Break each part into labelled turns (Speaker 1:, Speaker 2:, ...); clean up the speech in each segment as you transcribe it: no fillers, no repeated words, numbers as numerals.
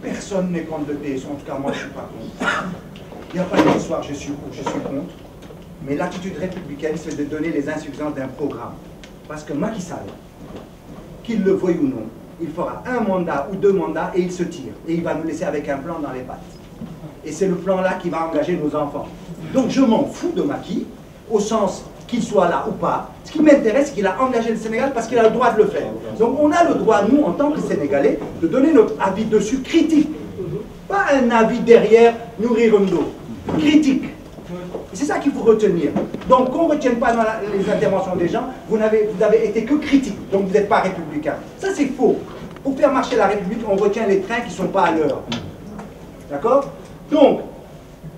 Speaker 1: Personne n'est contre le PSE, en tout cas moi je ne suis pas contre. Il n'y a pas d'histoire, je suis contre. Mais l'attitude républicaine, c'est de donner les insuffisances d'un programme. Parce que Macky Sall, qu'il le veuille ou non, il fera un mandat ou 2 mandats et il se tire. Et il va nous laisser avec un plan dans les pattes. Et c'est le plan-là qui va engager nos enfants. Donc je m'en fous de Macky, au sens qu'il soit là ou pas. Ce qui m'intéresse, c'est qu'il a engagé le Sénégal parce qu'il a le droit de le faire. Donc on a le droit, nous, en tant que Sénégalais, de donner notre avis dessus critique. Pas un avis derrière nourrir un dos. Critique. C'est ça qu'il faut retenir. Donc qu'on ne retienne pas dans les interventions des gens, vous n'avez été que critique, donc vous n'êtes pas républicain. Ça c'est faux. Pour faire marcher la République, on retient les trains qui ne sont pas à l'heure. D'accord? Donc,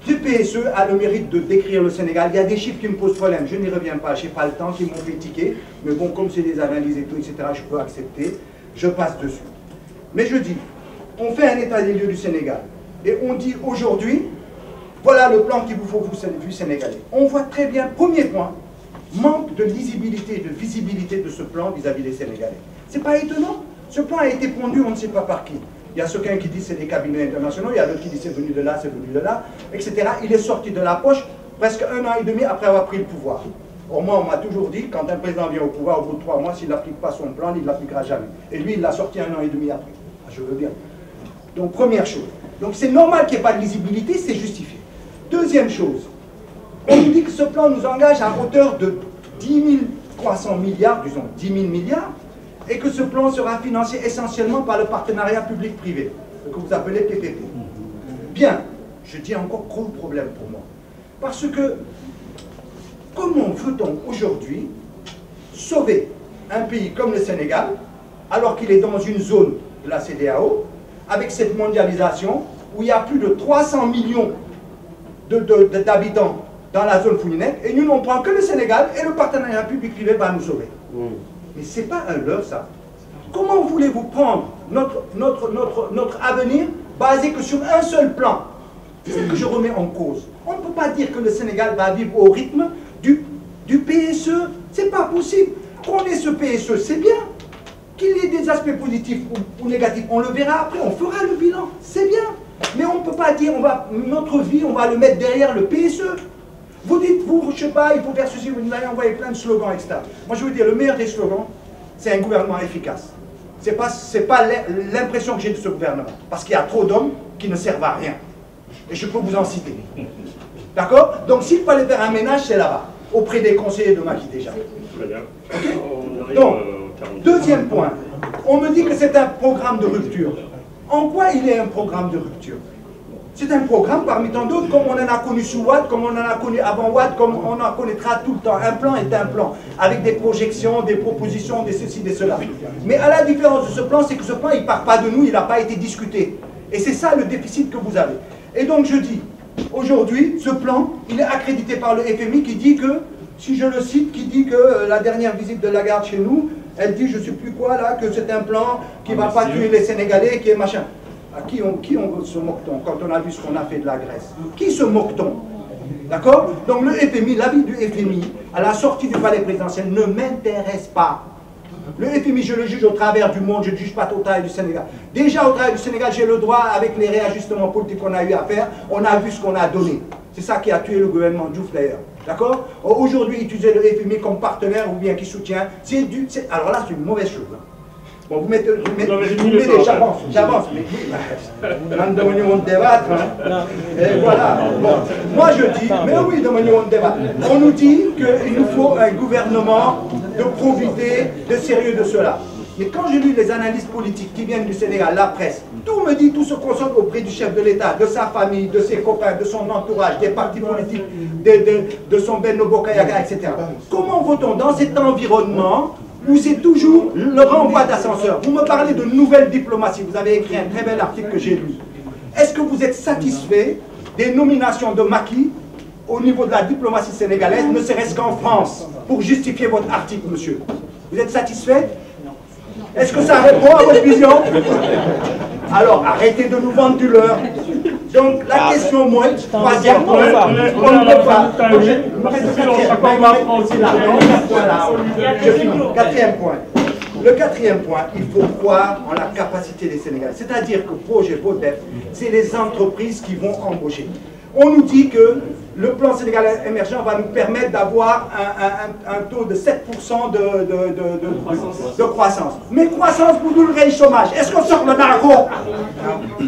Speaker 1: le PSE a le mérite de décrire le Sénégal. Il y a des chiffres qui me posent problème, je n'y reviens pas, je n'ai pas le temps, qui m'ont fait tiquer. Mais bon, comme c'est des analyses et tout, etc., je peux accepter, je passe dessus. Mais je dis, on fait un état des lieux du Sénégal. Et on dit aujourd'hui, voilà le plan qu'il vous faut, vous Sénégalais. On voit très bien, premier point, manque de lisibilité, de visibilité de ce plan vis-à-vis des Sénégalais. C'est pas étonnant. Ce plan a été pondu, on ne sait pas par qui. Il y a quelqu'un qui dit c'est des cabinets internationaux, il y a d'autres qui disent c'est venu de là, etc. Il est sorti de la poche presque 1 an et demi après avoir pris le pouvoir. Or moi, on m'a toujours dit, quand un président vient au pouvoir, au bout de 3 mois, s'il n'applique pas son plan, il ne l'appliquera jamais. Et lui, il l'a sorti 1 an et demi après. Je veux bien. Donc, première chose. Donc, c'est normal qu'il n'y ait pas de lisibilité, c'est justifié. Deuxième chose, on nous dit que ce plan nous engage à hauteur de 10 300 milliards, disons 10 000 milliards, et que ce plan sera financé essentiellement par le partenariat public-privé, ce que vous appelez PPP. Bien, je dis encore gros problème pour moi. Parce que, comment veut-on aujourd'hui sauver un pays comme le Sénégal, alors qu'il est dans une zone de la CEDEAO, avec cette mondialisation, où il y a plus de 300 millions d'habitants dans la zone Founinec, et nous n'en prenons que le Sénégal, et le partenariat public-privé va nous sauver. Mais ce n'est pas un leurre, ça. Comment voulez-vous prendre notre avenir basé que sur un seul plan? C'est ce que je remets en cause. On ne peut pas dire que le Sénégal va vivre au rythme du PSE. C'est pas possible. Qu'on ait ce PSE, c'est bien. Qu'il y ait des aspects positifs ou négatifs, on le verra après, on fera le bilan. C'est bien. Mais on ne peut pas dire, notre vie, on va le mettre derrière le PSE. Vous dites, je sais pas, il faut faire ceci, vous allez envoyer plein de slogans, etc. Moi, je veux dire, le meilleur des slogans, c'est un gouvernement efficace. C'est pas l'impression que j'ai de ce gouvernement. Parce qu'il y a trop d'hommes qui ne servent à rien. Et je peux vous en citer. D'accord? Donc, s'il fallait faire un ménage, c'est là-bas. Auprès des conseillers de Macky, déjà. Okay? Donc, deuxième point. On me dit que c'est un programme de rupture. En quoi il est un programme de rupture? C'est un programme parmi tant d'autres, comme on en a connu sous Wade, comme on en a connu avant Wade, comme on en connaîtra tout le temps. Un plan est un plan, avec des projections, des propositions, des ceci, des cela. Mais à la différence de ce plan, c'est que ce plan, il ne part pas de nous, il n'a pas été discuté. Et c'est ça le déficit que vous avez. Et donc je dis, aujourd'hui, ce plan, il est accrédité par le FMI qui dit que, si je le cite, qui dit que la dernière visite de Lagarde chez nous, elle dit, je ne sais plus quoi là, que c'est un plan qui ne va pas tuer les Sénégalais, qui est machin. À qui se moque-t-on quand on a vu ce qu'on a fait de la Grèce? Qui se moque-t-on? D'accord? Donc le FMI, l'avis du FMI, à la sortie du palais présidentiel, ne m'intéresse pas. Le FMI, je le juge au travers du monde, je ne juge pas au travers du Sénégal. Déjà au travers du Sénégal, j'ai le droit, avec les réajustements politiques qu'on a eu à faire, on a vu ce qu'on a donné. C'est ça qui a tué le gouvernement Diouf d'ailleurs. D'accord? Aujourd'hui, utiliser le FMI comme partenaire ou bien qui soutient, alors là, c'est une mauvaise chose. Hein. Bon, vous mettez j'avance, mais on débattre, hein. Et voilà. Bon, moi je dis, mais oui, on débat. On nous dit qu'il nous faut un gouvernement de probité, de sérieux de cela. Mais quand j'ai lu les analyses politiques qui viennent du Sénégal, la presse, tout me dit, tout se concentre auprès du chef de l'État, de sa famille, de ses copains, de son entourage, des partis politiques, de son Benno Bokk Yakaar, etc. Comment vaut-on dans cet environnement où c'est toujours le renvoi d'ascenseur? Vous me parlez de nouvelle diplomatie, vous avez écrit un très bel article que j'ai lu. Est-ce que vous êtes satisfait des nominations de Macky au niveau de la diplomatie sénégalaise, ne serait-ce qu'en France, pour justifier votre article, monsieur? Vous êtes satisfait? Est-ce que ça répond à votre vision? Alors, arrêtez de nous vendre du leurre. Donc, la question, moi, troisième point, on ne peut pas. Quatrième point. Le quatrième point, il faut croire en la capacité des Sénégalais. C'est-à-dire que projet PODEF, c'est les entreprises qui vont embaucher. On nous dit que le plan sénégalais émergent va nous permettre d'avoir un taux de 7% de croissance. Mais croissance pour nous le chômage. Est-ce qu'on sort le narco?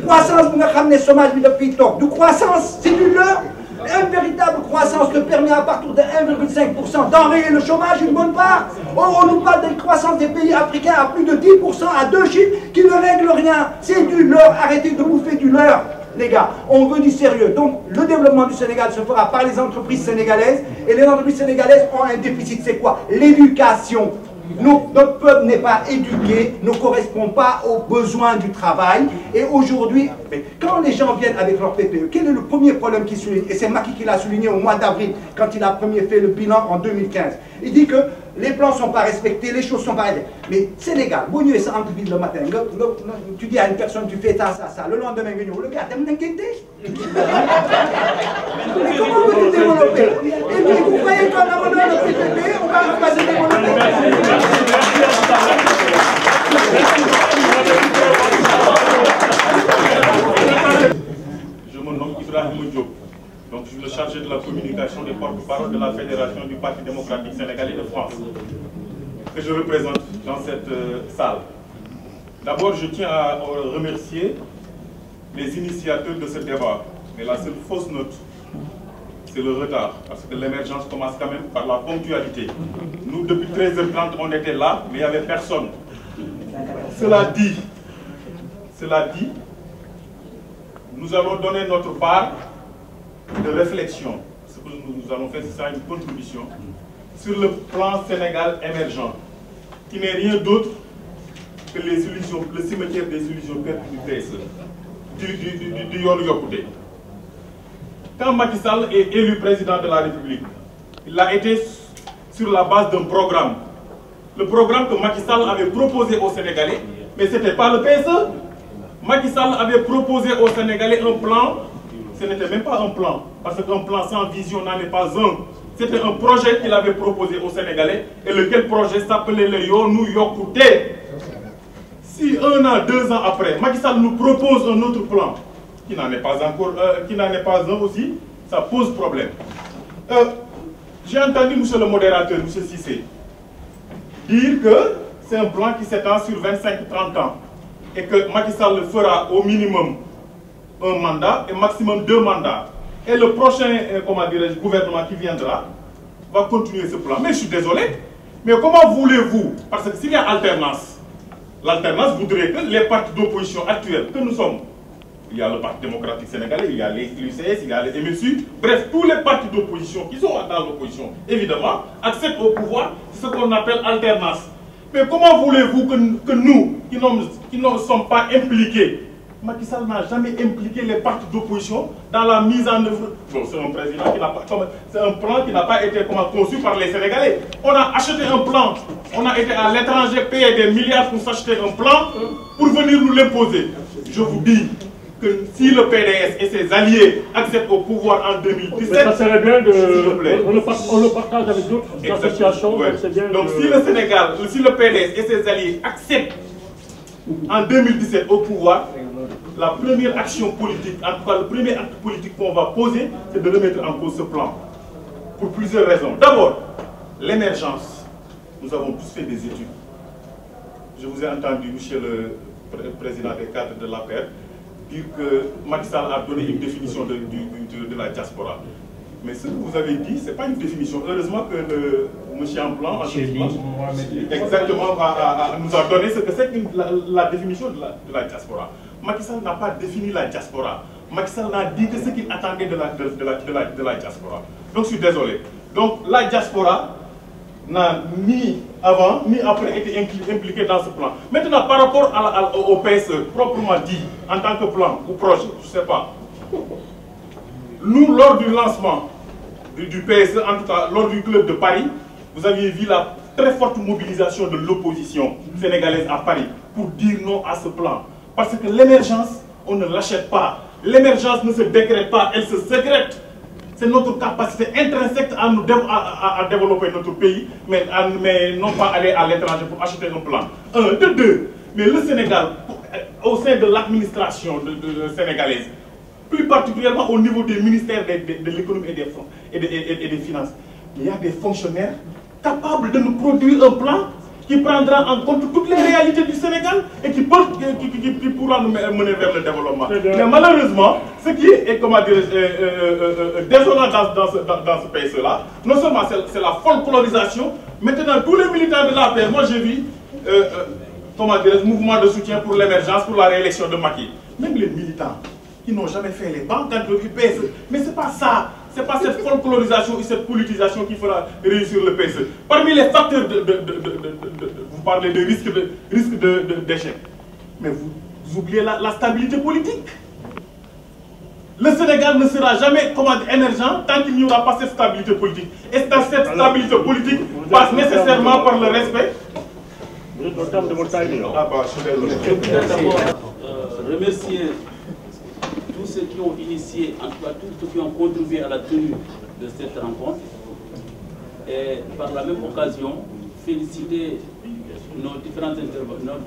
Speaker 1: Croissance pour nous ramener le chômage depuis tôt. De croissance, c'est du leurre. Une véritable croissance te permet à partir de 1,5% d'enrayer le chômage une bonne part. Or, on nous parle de croissance des pays africains à plus de 10%, à 2 chiffres, qui ne règlent rien. C'est du leurre. Arrêtez de bouffer du leurre, les gars. On veut du sérieux. Donc, le développement du Sénégal se fera par les entreprises sénégalaises. Et les entreprises sénégalaises ont un déficit. C'est quoi? L'éducation. Notre peuple n'est pas éduqué, ne correspond pas aux besoins du travail. Et aujourd'hui, quand les gens viennent avec leur PPE, quel est le premier problème qu'ils soulignent? Et c'est Macky qui l'a souligné au mois d'avril, quand il a premier fait le bilan en 2015. Il dit que les plans ne sont pas respectés, les choses ne sont pas respectées. Mais Sénégal, bon, ça entre le matin, tu dis à une personne, tu fais ça, le lendemain, le gars, t'es m'inquiété. Mais comment veux-tu développer? Et puis, vous croyez qu'en abandonnant le PPP, on va se développer?
Speaker 2: Je me nomme Ibrahim Diop. Donc, je suis le chargé de la communication des porte-parole de la Fédération du Parti démocratique sénégalais de France, que je représente dans cette salle. D'abord, je tiens à remercier les initiateurs de ce débat. Mais la seule fausse note, c'est le retard, parce que l'émergence commence quand même par la ponctualité. Nous, depuis 13h30, on était là, mais il n'y avait personne. Cela dit, nous allons donner notre part de réflexion. Ce que nous allons faire, c'est ça, une contribution sur le plan Sénégal émergent, qui n'est rien d'autre que les illusions, le cimetière des illusions perdues du PSE, du Yoonu Yokkute. Quand Macky Sall est élu président de la République, il a été sur la base d'un programme. Le programme que Macky Sall avait proposé aux Sénégalais, mais ce n'était pas le PSE. Macky Sall avait proposé aux Sénégalais un plan, ce n'était même pas un plan, parce qu'un plan sans vision n'en est pas un. C'était un projet qu'il avait proposé aux Sénégalais, et lequel projet s'appelait le Yoonu Yokkute. Si 1 an, 2 ans après, Macky Sall nous propose un autre plan, qui n'en est pas encore, qui n'en est pas un aussi, ça pose problème. J'ai entendu monsieur le modérateur, monsieur Cissé, dire que c'est un plan qui s'étend sur 25-30 ans et que Macky Sall fera au minimum un mandat et maximum 2 mandats. Et le prochain, comment dirais-je, gouvernement qui viendra va continuer ce plan. Mais je suis désolé, mais comment voulez-vous, parce que s'il y a alternance, l'alternance voudrait que les partis d'opposition actuels que nous sommes, il y a le Parti démocratique sénégalais, il y a l'UCS, il y a les MSU, bref, tous les partis d'opposition qui sont dans l'opposition, évidemment, accèdent au pouvoir, c'est ce qu'on appelle alternance. Mais comment voulez-vous que nous, qui ne sommes pas impliqués, Macky Sall n'a jamais impliqué les partis d'opposition dans la mise en œuvre. Bon, c'est un président qui n'a pas, c'est un plan qui n'a pas été conçu par les Sénégalais. On a acheté un plan, on a été à l'étranger payer des milliards pour s'acheter un plan pour venir nous l'imposer. Je vous dis que si le PDS et ses alliés accèdent au pouvoir en 2017,
Speaker 3: mais ça serait bien on le partage avec d'autres associations.
Speaker 2: Ouais. Donc si le Sénégal, si le PDS et ses alliés accèdent en 2017 au pouvoir, la première action politique, en tout cas le premier acte politique qu'on va poser, c'est de remettre en cause ce plan. Pour plusieurs raisons. D'abord, l'émergence. Nous avons tous fait des études. Je vous ai entendu, monsieur le président des cadres de l'APR, dire que Macky Sall a donné une définition de la diaspora. Mais ce que vous avez dit, ce n'est pas une définition. Heureusement que le monsieur en plan, exactement, nous a donné ce que c'est la définition de la diaspora. Macky Sall n'a pas défini la diaspora. Macky Sall n'a dit que ce qu'il attendait de la diaspora. Donc je suis désolé. Donc la diaspora n'a ni avant ni après été impliquée dans ce plan. Maintenant, par rapport au PSE, proprement dit, en tant que plan ou projet, je ne sais pas. Nous, lors du lancement du PSE, en tout cas lors du club de Paris, vous aviez vu la très forte mobilisation de l'opposition sénégalaise à Paris pour dire non à ce plan. Parce que l'émergence, on ne l'achète pas. L'émergence ne se décrète pas, elle se sécrète. C'est notre capacité intrinsèque à développer notre pays, mais non pas aller à l'étranger pour acheter un plan. un, de deux. Mais le Sénégal, au sein de l'administration sénégalaise, plus particulièrement au niveau des ministères de l'économie et des finances, il y a des fonctionnaires capables de nous produire un plan qui prendra en compte toutes les réalités du Sénégal et qui pourra nous mener vers le développement. Mais malheureusement, ce qui est désolant dans ce pays-là, non seulement c'est la folklorisation, maintenant tous les militants de la paix, moi j'ai vu mouvement de soutien pour l'émergence, pour la réélection de Macky. Même les militants qui n'ont jamais fait les banques quand le PSE, mais c'est pas ça. C'est pas cette folklorisation et cette politisation qui fera réussir le PSE. Parmi les facteurs vous parlez de risque d'échec. Mais vous oubliez la stabilité politique. Le Sénégal ne sera jamais émergent tant qu'il n'y aura pas cette stabilité politique. Et cette stabilité politique passe nécessairement par le respect.
Speaker 4: Remercier tous ceux qui ont initié, en tout cas tous ceux qui ont contribué à la tenue de cette rencontre. Et par la même occasion, féliciter nos différents intervenants.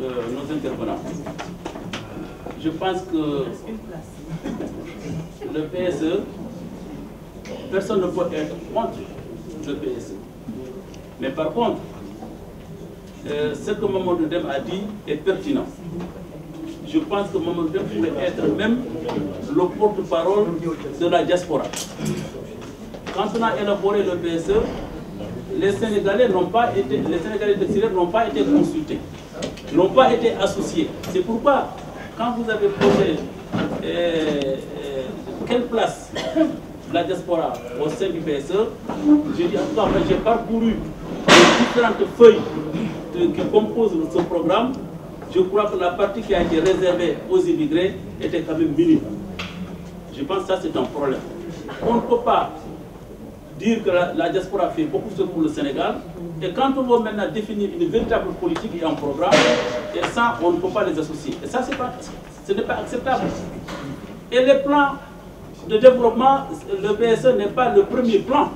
Speaker 4: Je pense que le PSE, personne ne peut être contre le PSE. Mais par contre, ce que Mamadou Dem a dit est pertinent. Je pense que Mamadou Dem pourrait être même le porte-parole de la diaspora. Quand on a élaboré le PSE, les Sénégalais d'extérieur n'ont pas été consultés, n'ont pas été associés. C'est pourquoi, quand vous avez posé quelle place la diaspora au sein du PSE, j'ai dit, en tout cas, j'ai parcouru les différentes feuilles qui composent ce programme. Je crois que la partie qui a été réservée aux immigrés était quand même minime. Je pense que ça, c'est un problème. On ne peut pas dire que la diaspora fait beaucoup de choses pour le Sénégal, et quand on va maintenant définir une véritable politique et un programme, et ça, on ne peut pas les associer. Et ça, ce n'est pas acceptable. Et les plans de développement, le PSE n'est pas le premier plan.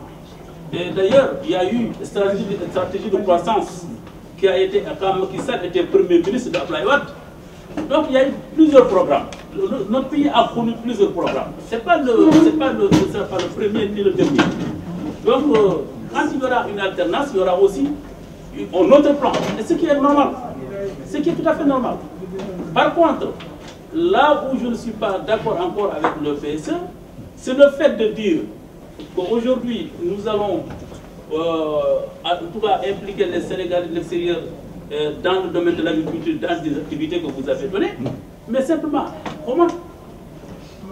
Speaker 4: Et d'ailleurs, il y a eu une stratégie de croissance qui a été, quand Macky Sall était Premier ministre de Abdoulaye Wade. Donc il y a eu plusieurs programmes. Notre pays a connu plusieurs programmes. Ce n'est pas le premier ni le dernier. Donc quand il y aura une alternance, il y aura aussi un autre plan. Et ce qui est normal. Ce qui est tout à fait normal. Par contre, là où je ne suis pas d'accord encore avec le PSE, c'est le fait de dire qu'aujourd'hui, nous allons en tout cas impliquer les Sénégalais de l'extérieur dans le domaine de l'agriculture, dans des activités que vous avez données. Mais simplement, comment?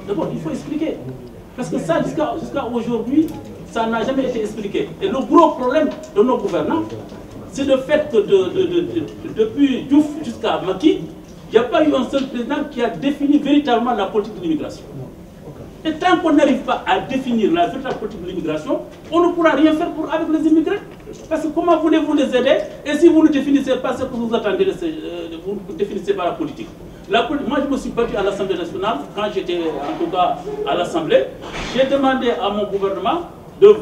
Speaker 4: D'abord, il faut expliquer. Parce que ça, jusqu'à aujourd'hui, ça n'a jamais été expliqué. Et le gros problème de nos gouvernants, c'est le fait que depuis Diouf jusqu'à Macky, il n'y a pas eu un seul président qui a défini véritablement la politique de l'immigration. Et tant qu'on n'arrive pas à définir la véritable politique de l'immigration, on ne pourra rien faire avec les immigrés. Parce que comment voulez-vous les aider? Et si vous ne définissez pas ce que vous attendez, vous ne définissez pas la politique. Moi, je me suis battu à l'Assemblée nationale, quand j'étais en tout cas à l'Assemblée, j'ai demandé à mon gouvernement de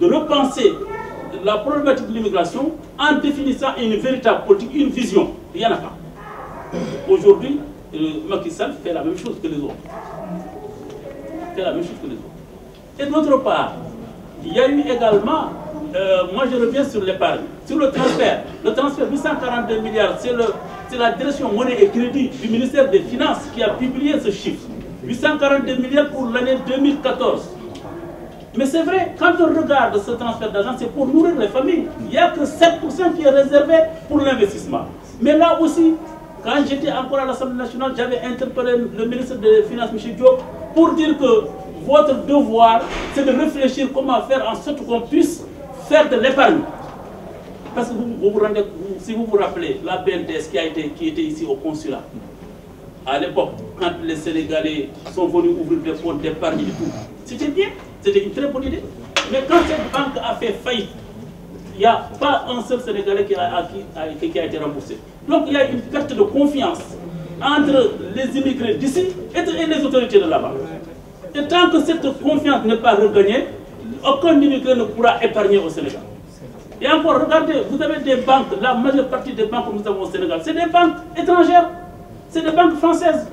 Speaker 4: repenser la problématique de l'immigration en définissant une véritable politique, une vision. Il n'y en a pas. Aujourd'hui, Macky Sall fait la même chose que les autres. La même chose que les autres. Et d'autre part, il y a eu également, moi je reviens sur l'épargne, sur le transfert 842 milliards, c'est la direction monnaie et crédit du ministère des Finances qui a publié ce chiffre. 842 milliards pour l'année 2014. Mais c'est vrai, quand on regarde ce transfert d'argent, c'est pour nourrir les familles. Il n'y a que 7% qui est réservé pour l'investissement. Mais là aussi, quand j'étais encore à l'Assemblée nationale, j'avais interpellé le ministre des Finances, M. Diop, pour dire que votre devoir, c'est de réfléchir comment faire en sorte qu'on puisse faire de l'épargne. Parce que si vous vous rappelez, la BNDES qui était ici au consulat, à l'époque, quand les Sénégalais sont venus ouvrir des comptes d'épargne et tout, c'était bien, c'était une très bonne idée. Mais quand cette banque a fait faillite, il n'y a pas un seul Sénégalais qui a été remboursé. Donc il y a une perte de confiance entre les immigrés d'ici et les autorités de là-bas. Et tant que cette confiance n'est pas regagnée, aucun immigré ne pourra épargner au Sénégal. Et encore, regardez, vous avez des banques, la majeure partie des banques que nous avons au Sénégal, c'est des banques étrangères, c'est des banques françaises.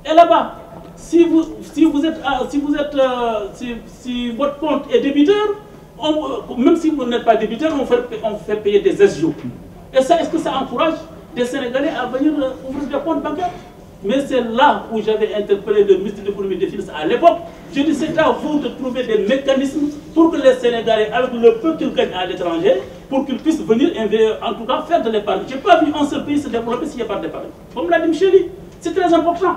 Speaker 4: Et là-bas, si votre compte est débiteur, même si vous n'êtes pas débiteur, on fait payer des SGO. Et ça, est-ce que ça encourage des Sénégalais à venir ouvrir des comptes bancaires? Mais c'est là où j'avais interpellé le ministre de l'économie et des finances à l'époque. Je dis c'est à vous de trouver des mécanismes pour que les Sénégalais, avec le peu qu'ils gagnent à l'étranger, pour qu'ils puissent venir, en tout cas, faire de l'épargne. Je n'ai pas vu un seul pays se développer s'il n'y a pas d'épargne. Comme l'a dit Micheli, c'est très important.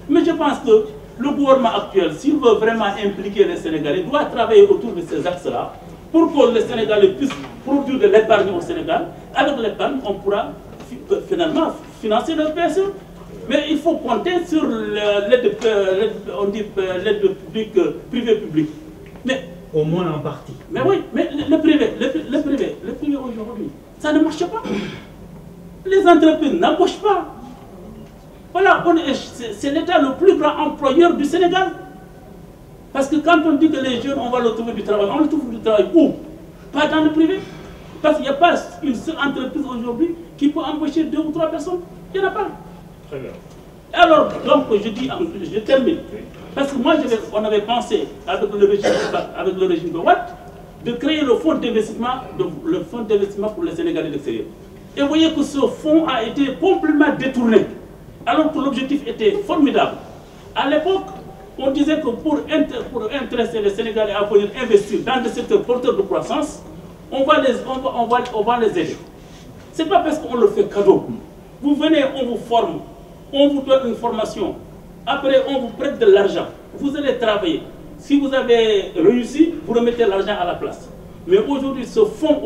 Speaker 4: Mais je pense que le gouvernement actuel, s'il veut vraiment impliquer les Sénégalais, doit travailler autour de ces axes-là pour que les Sénégalais puissent produire de l'épargne au Sénégal. Avec l'épargne, on pourra finalement financer le PSE. Mais il faut compter sur l'aide privé-public. Mais
Speaker 5: au moins en partie.
Speaker 4: Mais oui, mais le privé aujourd'hui, ça ne marche pas. Les entreprises n'embauchent pas. Voilà, c'est l'État le plus grand employeur du Sénégal. Parce que quand on dit que les jeunes, on va leur trouver du travail, on leur trouve du travail où? Pas dans le privé. Parce qu'il n'y a pas une seule entreprise aujourd'hui qui peut embaucher 2 ou 3 personnes. Il n'y en a pas.
Speaker 3: Très bien.
Speaker 4: Alors, donc, je termine. Parce que moi, on avait pensé, avec le régime de Watt, de créer le fonds d'investissement pour les Sénégalais de l'extérieur. Et vous voyez que ce fonds a été complètement détourné, alors que l'objectif était formidable. À l'époque, on disait que pour intéresser les Sénégalais à venir investir dans des secteurs porteurs de croissance, on va les aider. Ce n'est pas parce qu'on leur fait cadeau. Vous venez, on vous forme, on vous donne une formation. Après, on vous prête de l'argent. Vous allez travailler. Si vous avez réussi, vous remettez l'argent à la place. Mais aujourd'hui, ce fonds,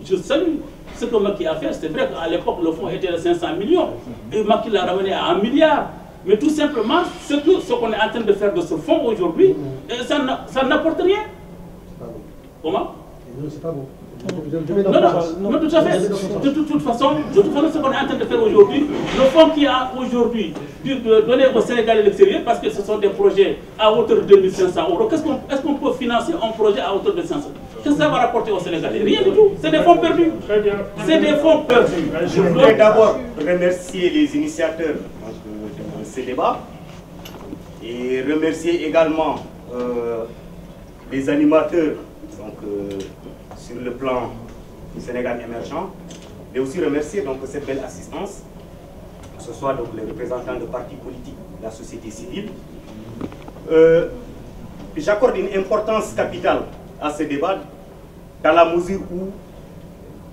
Speaker 4: je salue ce que Macky a fait. C'est vrai qu'à l'époque, le fonds était de 500 millions. Et Macky l'a ramené à 1 milliard. Mais tout simplement, ce qu'on est en train de faire de ce fonds aujourd'hui, ça n'apporte rien. Comment?
Speaker 5: C'est pas bon.
Speaker 4: Non, tout à fait. De toute façon, ce qu'on est en train de faire aujourd'hui, le fonds qui a aujourd'hui donné au Sénégal et l'extérieur, parce que ce sont des projets à hauteur de 2500 €. Est-ce qu'on peut financer un projet à hauteur de 500 €? Qu'est-ce que ça va rapporter au Sénégal? Rien du tout. C'est des fonds perdus. C'est des fonds perdus.
Speaker 6: Je voudrais d'abord remercier les initiateurs de ce débat et remercier également les animateurs sur le plan du Sénégal émergent, mais aussi remercier cette belle assistance, que ce soit les représentants de partis politiques, de la société civile. J'accorde une importance capitale à ce débat, dans la mesure où,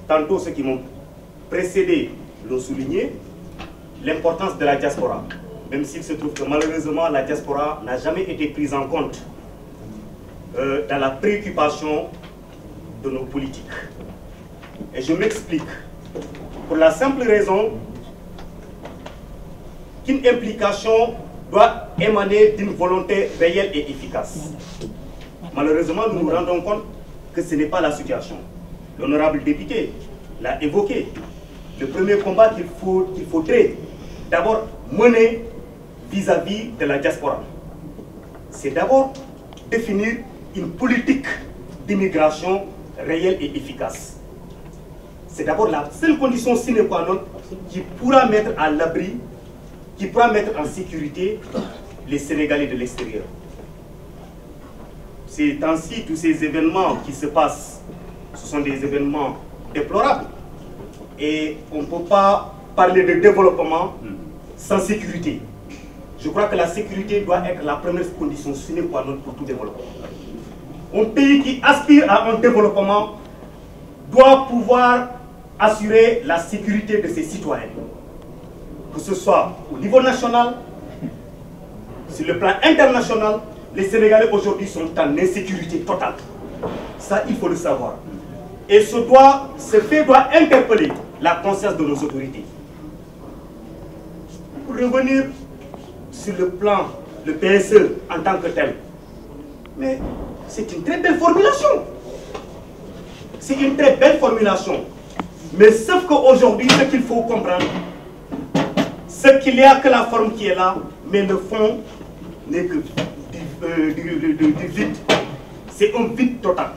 Speaker 6: tantôt ceux qui m'ont précédé l'ont souligné, l'importance de la diaspora, même s'il se trouve que malheureusement la diaspora n'a jamais été prise en compte dans la préoccupation de nos politiques. Et je m'explique. Pour la simple raison qu'une implication doit émaner d'une volonté réelle et efficace. Malheureusement, nous nous rendons compte que ce n'est pas la situation. L'honorable député l'a évoqué. Le premier combat qu'il faudrait d'abord mener vis-à-vis de la diaspora, c'est d'abord définir une politique d'immigration réelle et efficace. C'est d'abord la seule condition sine qua non qui pourra mettre à l'abri, qui pourra mettre en sécurité les Sénégalais de l'extérieur. Ces temps-ci, tous ces événements qui se passent, ce sont des événements déplorables. Et on ne peut pas parler de développement sans sécurité. Je crois que la sécurité doit être la première condition sine qua non pour tout développement. Un pays qui aspire à un développement doit pouvoir assurer la sécurité de ses citoyens. Que ce soit au niveau national, sur le plan international, les Sénégalais aujourd'hui sont en insécurité totale. Ça, il faut le savoir. Et ce fait doit interpeller la conscience de nos autorités. Pour revenir sur le plan, le PSE en tant que tel, mais c'est une très belle formulation. C'est une très belle formulation. Mais sauf qu'aujourd'hui, ce qu'il faut comprendre, c'est qu'il n'y a que la forme qui est là, mais le fond n'est que du vide. C'est un vide total.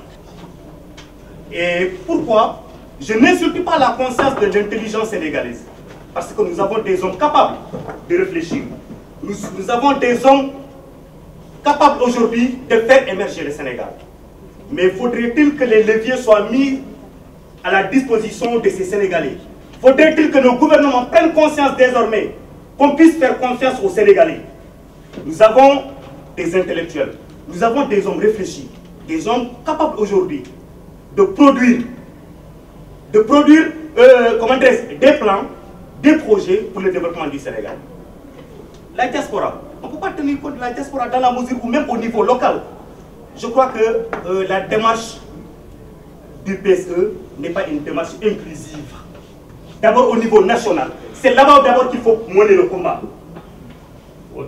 Speaker 6: Et pourquoi? Je n'insulte pas la conscience de l'intelligence sénégalaise. Parce que nous avons des hommes capables de réfléchir. Nous avons des hommes capables aujourd'hui de faire émerger le Sénégal. Mais faudrait-il que les leviers soient mis à la disposition de ces Sénégalais? Faudrait-il que nos gouvernements prennent conscience désormais qu'on puisse faire confiance aux Sénégalais? Nous avons des intellectuels, nous avons des hommes réfléchis, des hommes capables aujourd'hui de produire des plans, des projets pour le développement du Sénégal. La diaspora, on ne peut pas tenir compte de la diaspora dans la mesure où même au niveau local, je crois que la démarche du PSE n'est pas une démarche inclusive. D'abord au niveau national, c'est là-bas d'abord qu'il faut mener le combat. Pour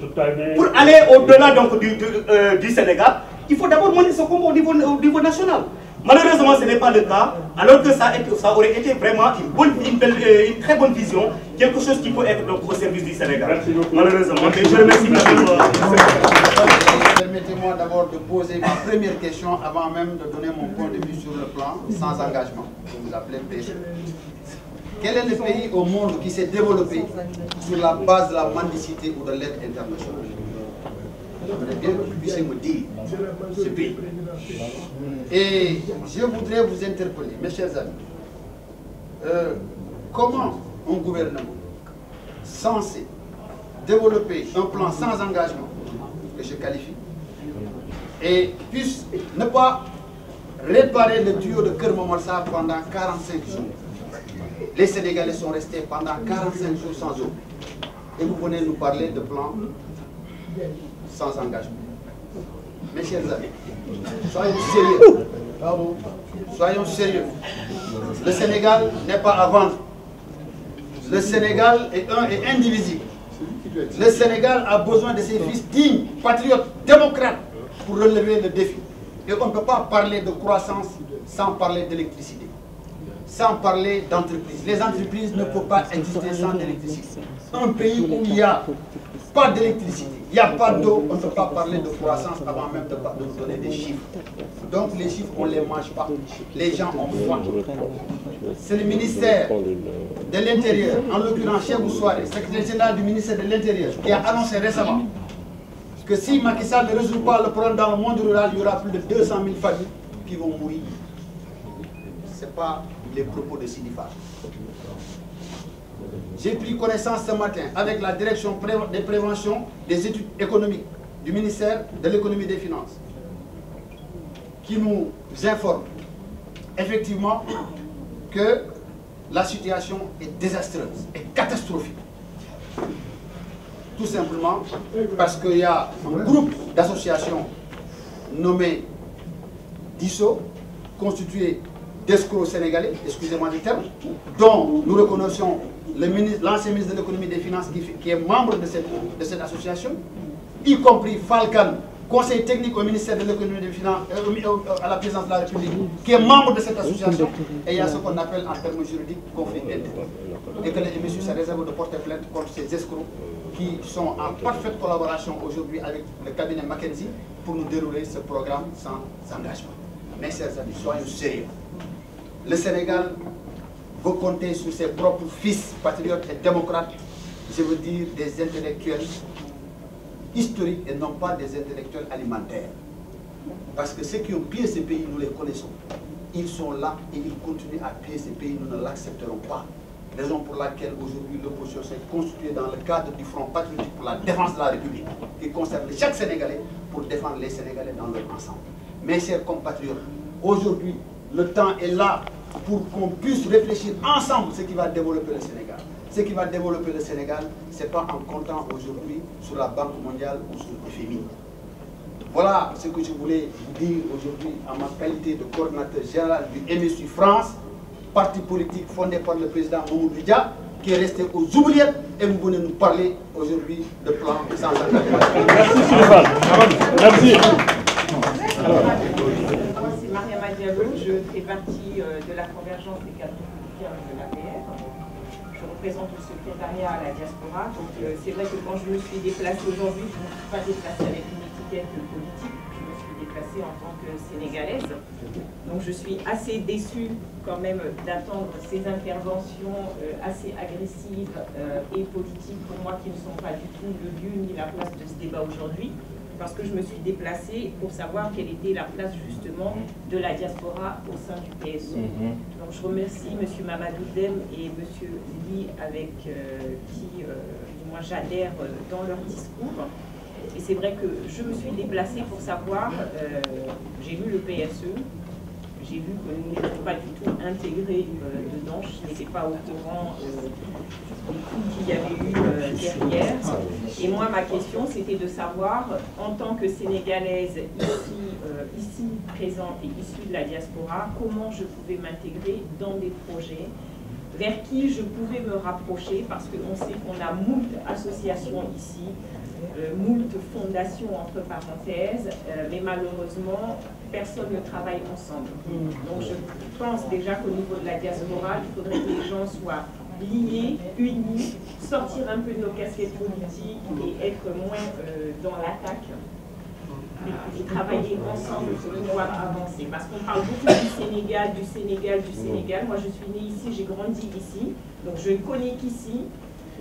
Speaker 6: aller au-delà du Sénégal, il faut d'abord mener ce combat au niveau national. Malheureusement, ce n'est pas le cas, alors que ça aurait été vraiment une très bonne vision, quelque chose qui peut être donc au service du Sénégal. Malheureusement, mais je remercie.
Speaker 7: Permettez-moi d'abord de poser ma première question avant même de donner mon point de vue sur le plan sans engagement, que vous appelez PSE. Quel est le pays au monde qui s'est développé sur la base de la mendicité ou de l'aide internationale? J'aimerais bien que vous puissiez me dire ce pays. Et je voudrais vous interpeller, mes chers amis, comment un gouvernement censé développer un plan sans engagement, que je qualifie, et puisse ne pas réparer le tuyau de Keur Momar pendant 45 jours. Les Sénégalais sont restés pendant 45 jours sans eau. Et vous venez nous parler de plan sans engagement. Mes chers amis, soyons sérieux. Soyons sérieux. Le Sénégal n'est pas à vendre. Le Sénégal est un et indivisible. Le Sénégal a besoin de ses fils dignes, patriotes, démocrates pour relever le défi. Et on ne peut pas parler de croissance sans parler d'électricité, sans parler d'entreprises. Les entreprises ne peuvent pas exister sans électricité. Un pays où il n'y a pas d'électricité, il n'y a pas d'eau, on ne peut pas parler de croissance avant même de nous donner des chiffres. Donc les chiffres, on ne les mange pas. Les gens ont faim. C'est le ministère de l'Intérieur, en l'occurrence Cheikh Souare, secrétaire général du ministère de l'Intérieur, qui a annoncé récemment que si Macky Sall ne résout pas le problème dans le monde rural, il y aura plus de 200 000 familles qui vont mourir. Ce n'est pas les propos de Sidifa. J'ai pris connaissance ce matin avec la direction des préventions des études économiques du ministère de l'économie et des finances qui nous informe effectivement que la situation est désastreuse et catastrophique. Tout simplement parce qu'il y a un groupe d'associations nommé DISO, constitué d'escrocs sénégalais, excusez-moi du terme, dont nous reconnaissons l'ancien ministre de l'économie et des finances qui est membre de cette association, y compris Falcane, conseiller technique au ministère de l'économie et des finances, à la présidence de la République, qui est membre de cette association, et il y a ce qu'on appelle en termes juridiques conflit d'intérêts. Et que les messieurs se réservent de porter plainte contre ces escrocs qui sont en parfaite collaboration aujourd'hui avec le cabinet McKinsey pour nous dérouler ce programme sans engagement. Mes chers amis, soyons sérieux. Le Sénégal veut compter sur ses propres fils patriotes et démocrates, je veux dire des intellectuels historiques et non pas des intellectuels alimentaires. Parce que ceux qui ont pillé ces pays, nous les connaissons. Ils sont là et ils continuent à piller ces pays, nous ne l'accepterons pas. Raison pour laquelle aujourd'hui l'opposition s'est constituée dans le cadre du Front patriotique pour la défense de la République, qui concerne chaque Sénégalais pour défendre les Sénégalais dans leur ensemble. Mes chers compatriotes, aujourd'hui, le temps est là pour qu'on puisse réfléchir ensemble ce qui va développer le Sénégal. Ce qui va développer le Sénégal, ce n'est pas en comptant aujourd'hui sur la Banque mondiale ou sur le FMI. Voilà ce que je voulais vous dire aujourd'hui en ma qualité de coordinateur général du MSU France, parti politique fondé par le président Mamoudou Dia, qui est resté aux oubliettes, et vous venez nous parler aujourd'hui de plan sans engagement.
Speaker 3: Merci Stéphane. Merci.
Speaker 8: Mariama Diallo, je fais partie de la convergence des cadres républicains de l'APR. Je représente le secrétariat à la diaspora. Donc c'est vrai que quand je me suis déplacée aujourd'hui, je ne me suis pas déplacée avec une étiquette politique. Je me suis déplacée en tant que Sénégalaise. Donc je suis assez déçue quand même d'attendre ces interventions assez agressives et politiques pour moi qui ne sont pas du tout le lieu ni la place de ce débat aujourd'hui, parce que je me suis déplacée pour savoir quelle était la place justement de la diaspora au sein du PSE. Donc je remercie M. Mamadou Dème et M. Ly avec qui moi j'adhère dans leur discours. Et c'est vrai que je me suis déplacée pour savoir, j'ai lu le PSE, j'ai vu que nous n'étions pas du tout intégrés dedans, je n'étais pas au courant des coups qu'il y avait eu derrière. Et moi, ma question, c'était de savoir, en tant que Sénégalaise ici présente et issue de la diaspora, comment je pouvais m'intégrer dans des projets, vers qui je pouvais me rapprocher, parce qu'on sait qu'on a moult associations ici, moult fondations entre parenthèses, mais malheureusement, personne ne travaille ensemble. Donc je pense déjà qu'au niveau de la diaspora, il faudrait que les gens soient liés, unis, sortir un peu de nos casquettes politiques et être moins dans l'attaque. Et travailler ensemble pour pouvoir avancer. Parce qu'on parle beaucoup du Sénégal, du Sénégal, du Sénégal. Moi, je suis née ici, j'ai grandi ici, donc je connais qu'ici.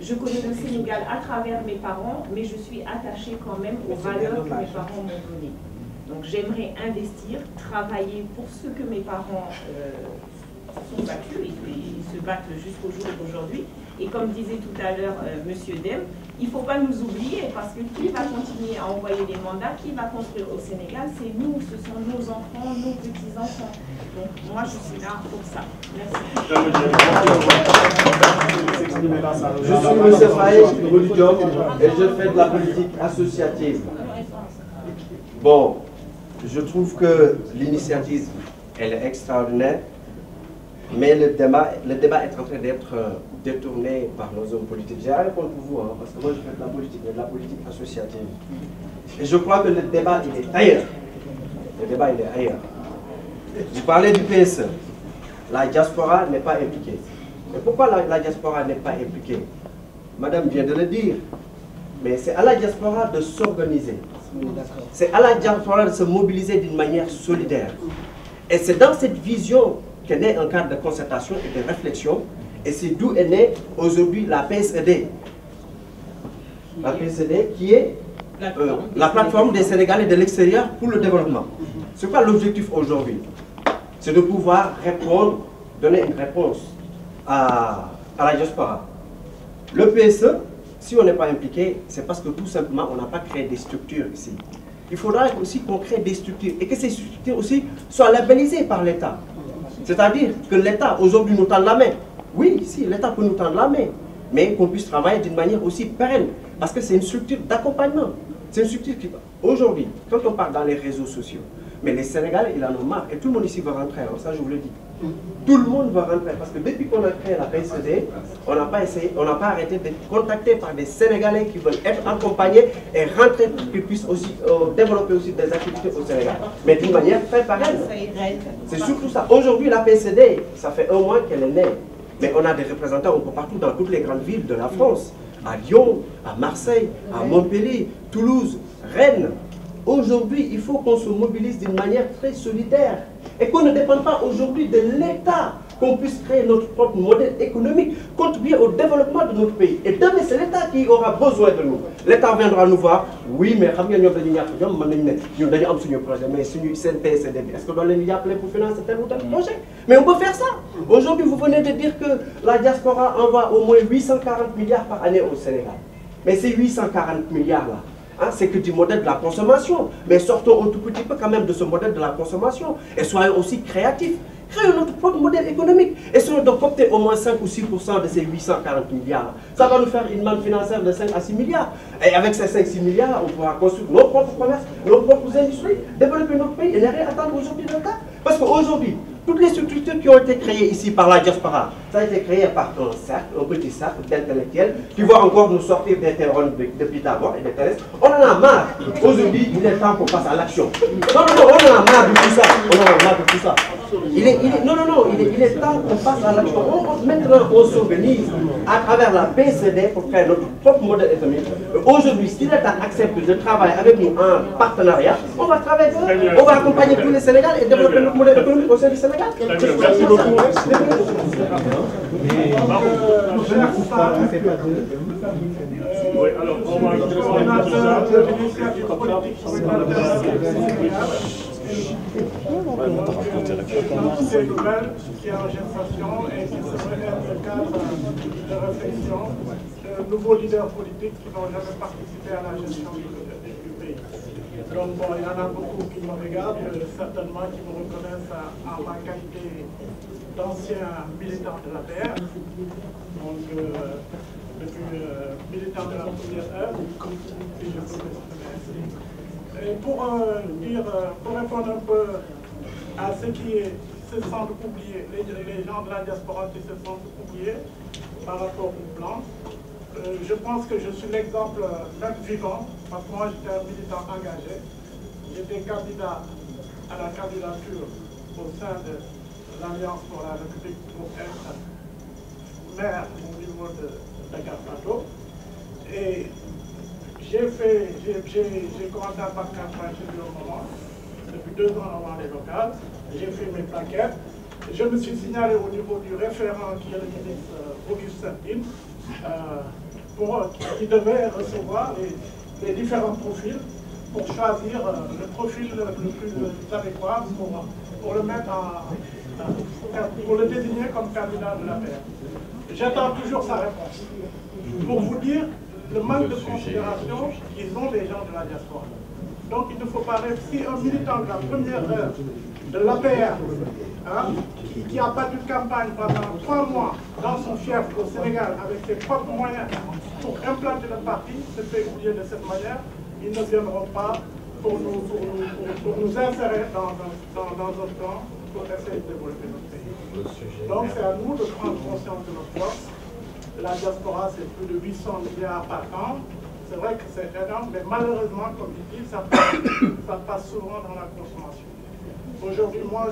Speaker 8: Je connais le Sénégal à travers mes parents, mais je suis attachée quand même aux valeurs que mes parents m'ont données. Donc j'aimerais investir, travailler pour ce que mes parents sont battus et se battent jusqu'au jour d'aujourd'hui. Et comme disait tout à l'heure M. Dème, il ne faut pas nous oublier, parce que qui va continuer à envoyer des mandats, qui va construire au Sénégal, c'est nous, ce sont nos enfants, nos petits-enfants. Donc moi je suis là pour ça. Merci.
Speaker 9: Je suis M. Faye Boudidiom et je fais de la politique associative. Bon, je trouve que l'initiative, elle est extraordinaire, mais le débat est en train d'être détourné par nos hommes politiques. J'ai rien contre vous, hein, parce que moi je fais de la politique associative. Et je crois que le débat, il est ailleurs. Le débat, il est ailleurs. Vous parlez du PSE. La diaspora n'est pas impliquée. Et pourquoi la diaspora n'est pas impliquée? Madame vient de le dire. Mais c'est à la diaspora de s'organiser. C'est à la diaspora de se mobiliser d'une manière solidaire. Et c'est dans cette vision qu'est né un cadre de concertation et de réflexion. Et c'est d'où est née aujourd'hui la PSED. La PSED qui est la plateforme des Sénégalais de l'extérieur pour le développement. C'est quoi l'objectif aujourd'hui? C'est de pouvoir répondre, donner une réponse à la diaspora. Le PSE, si on n'est pas impliqué, c'est parce que tout simplement on n'a pas créé des structures ici. Il faudra aussi qu'on crée des structures et que ces structures aussi soient labellisées par l'État. C'est-à-dire que l'État aujourd'hui nous tend la main. Oui, si, l'État peut nous tendre la main, mais qu'on puisse travailler d'une manière aussi pérenne, parce que c'est une structure d'accompagnement. C'est une structure qui, aujourd'hui, quand on parle dans les réseaux sociaux, mais les Sénégalais, ils en ont marre, et tout le monde ici va rentrer, alors ça je vous le dis. Tout le monde va rentrer, parce que depuis qu'on a créé la PSED, on n'a pas arrêté d'être contacté par des Sénégalais qui veulent être accompagnés et rentrer pour qu'ils puissent aussi développer aussi des activités au Sénégal. Mais d'une manière très pérenne. C'est surtout ça. Aujourd'hui, la PSED, ça fait un mois qu'elle est née. Mais on a des représentants un peu partout dans toutes les grandes villes de la France. À Lyon, à Marseille, à Montpellier, Toulouse, Rennes. Aujourd'hui, il faut qu'on se mobilise d'une manière très solidaire et qu'on ne dépende pas aujourd'hui de l'État, qu'on puisse créer notre propre modèle économique, contribuer au développement de notre pays. Et demain, c'est l'État qui aura besoin de nous. L'État viendra nous voir, oui, mais nous avons un projet, mais c'est PSED. Est-ce qu'on doit les appeler pour financer tel ou tel projet? Mais on peut faire ça. Aujourd'hui, vous venez de dire que la diaspora envoie au moins 840 milliards par année au Sénégal. Mais ces 840 milliards-là, c'est que du modèle de la consommation. Mais sortons un tout petit peu quand même de ce modèle de la consommation et soyons aussi créatifs. Créons notre propre modèle économique. Essayons de copter au moins 5 ou 6% de ces 840 milliards. Ça va nous faire une manne financière de 5 à 6 milliards. Et avec ces 5-6 milliards, on pourra construire nos propres commerces, nos propres industries, développer notre pays et ne rien attendre aujourd'hui de l'État. Parce qu'aujourd'hui, toutes les structures qui ont été créées ici par la diaspora, Ça a été créé par un cercle, un petit cercle d'intellectuels qui vont encore nous sortir des théorèmes de Pythagore et des Thalès. On en a marre. Aujourd'hui, il est temps qu'on passe à l'action. Non, on en a marre de tout ça. On en a marre de tout ça. Il est temps qu'on passe à l'action. Maintenant, on s'organise à travers la PCD pour créer notre propre modèle économique. Aujourd'hui, si l'État accepte de travailler avec nous en partenariat, on va travailler, on va accompagner tous les Sénégalais et développer notre modèle économique au sein du Sénégal.
Speaker 3: Merci beaucoup. Oui, alors on va
Speaker 10: c'est nouvelle qui est en gestation et qui serait le cadre de réflexion de nouveaux leaders politiques qui n'ont jamais participé à la gestion du pays. Donc bon, il y en a beaucoup qui me regardent, certainement qui me reconnaissent en ma qualité d'ancien militant de la PR, donc depuis militant de la première heure, si je peux m'exprimer ainsi. Et pour répondre un peu à ceux qui se sentent oubliés, les gens de la diaspora qui se sentent oubliés par rapport au plan, je pense que je suis l'exemple même vivant, parce que moi j'étais un militant engagé, j'étais candidat à la candidature au sein de l'Alliance pour la République pour être maire au niveau de Dakar-Plateau. Et j'ai commencé à battre campagne chez lui au moment, depuis 2 ans avant les locales, j'ai fait mes plaquettes, je me suis signalé au niveau du référent qui est le ministre Augustin Tine, qui devait recevoir les différents profils pour choisir le profil le plus adéquat pour le mettre pour le désigner comme candidat de la paix. J'attends toujours sa réponse. Pour vous dire le manque de considération qu'ils ont les gens de la diaspora. Donc il ne faut pas rêver. Si un militant de la première heure de l'APR, qui a battu de campagne pendant 3 mois dans son fief au Sénégal avec ses propres moyens pour implanter le parti, se fait oublier de cette manière, ils ne viendront pas pour nous insérer dans un plan pour essayer de développer notre pays. Donc c'est à nous de prendre conscience de notre force. La diaspora, c'est plus de 800 milliards par an. C'est vrai que c'est énorme, mais malheureusement, comme il dit, ça passe souvent dans la consommation. Aujourd'hui, moi,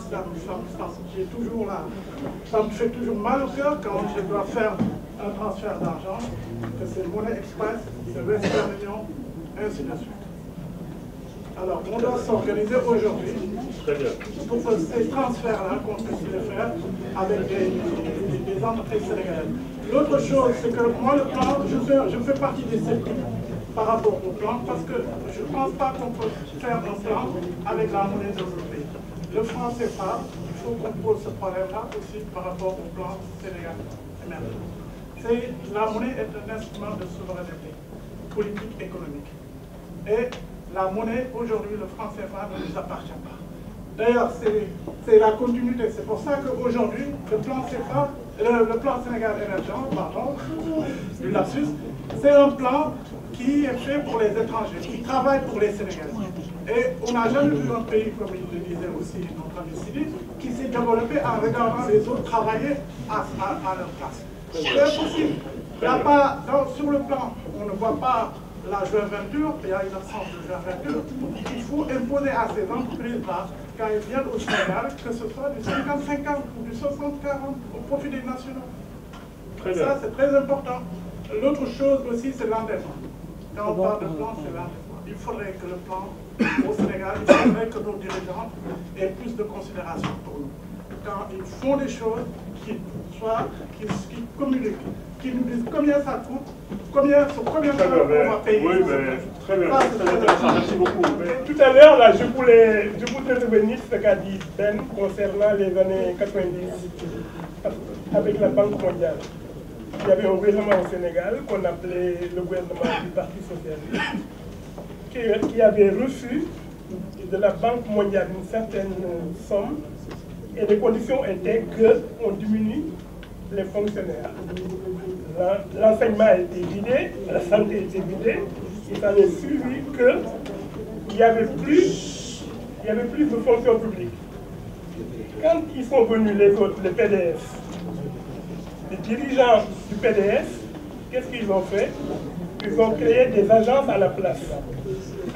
Speaker 10: j'ai toujours ça me fait toujours mal au cœur quand je dois faire un transfert d'argent, que c'est Money Express, c'est Western Union, ainsi de suite. Alors, on doit s'organiser aujourd'hui pour que ces transferts-là, qu'on puisse les faire avec des entreprises sénégalaises. L'autre chose, c'est que moi, le plan, je fais partie des sceptiques par rapport au plan, parce que je ne pense pas qu'on peut faire un plan avec la monnaie de notre pays. Le franc CFA, il faut qu'on pose ce problème-là aussi par rapport au plan sénégalais. La monnaie est un instrument de souveraineté politique, économique. Et la monnaie, aujourd'hui, le franc CFA ne nous appartient pas. D'ailleurs, c'est la continuité. C'est pour ça qu'aujourd'hui, le plan CFA, le plan Sénégal émergent, pardon, du lapsus, c'est un plan qui est fait pour les étrangers, qui travaille pour les Sénégalais. Et on n'a jamais vu un pays, comme il le disait aussi notre ami Sidi, qui s'est développé en regardant les autres travailler à leur place. C'est impossible. Il n'y a pas, sur le plan, on ne voit pas la jointure, il y a une absence de jointure. Il faut imposer à ces entreprises-là, quand elles viennent au Sénégal, que ce soit du 50-50 ou du 60-40 au profit des nationaux. Ça, c'est très important. L'autre chose aussi, c'est l'endettement. Quand on parle de plan, c'est l'endettement. Il faudrait que le plan au Sénégal, il faudrait que nos dirigeants aient plus de considération pour nous. Quand ils font des choses qui communiquent, qui nous disent combien ça coûte, combien de temps on va payer.
Speaker 3: Oui, mais très bien, très intéressant, merci beaucoup. Mais tout à l'heure, là, je voulais revenir sur ce qu'a dit Ben concernant les années 90 avec la Banque mondiale. Il y avait un gouvernement au Sénégal qu'on appelait le gouvernement du Parti socialiste qui avait reçu de la Banque mondiale une certaine somme et les conditions étaient qu'on diminue les fonctionnaires. L'enseignement a été vidé, la santé a été vidée, il s'en est suivi qu'il y avait plus de fonctions publiques. Quand ils sont venus les autres, les PDF, Les dirigeants du PDS, qu'est-ce qu'ils ont fait? Ils ont créé des agences à la place,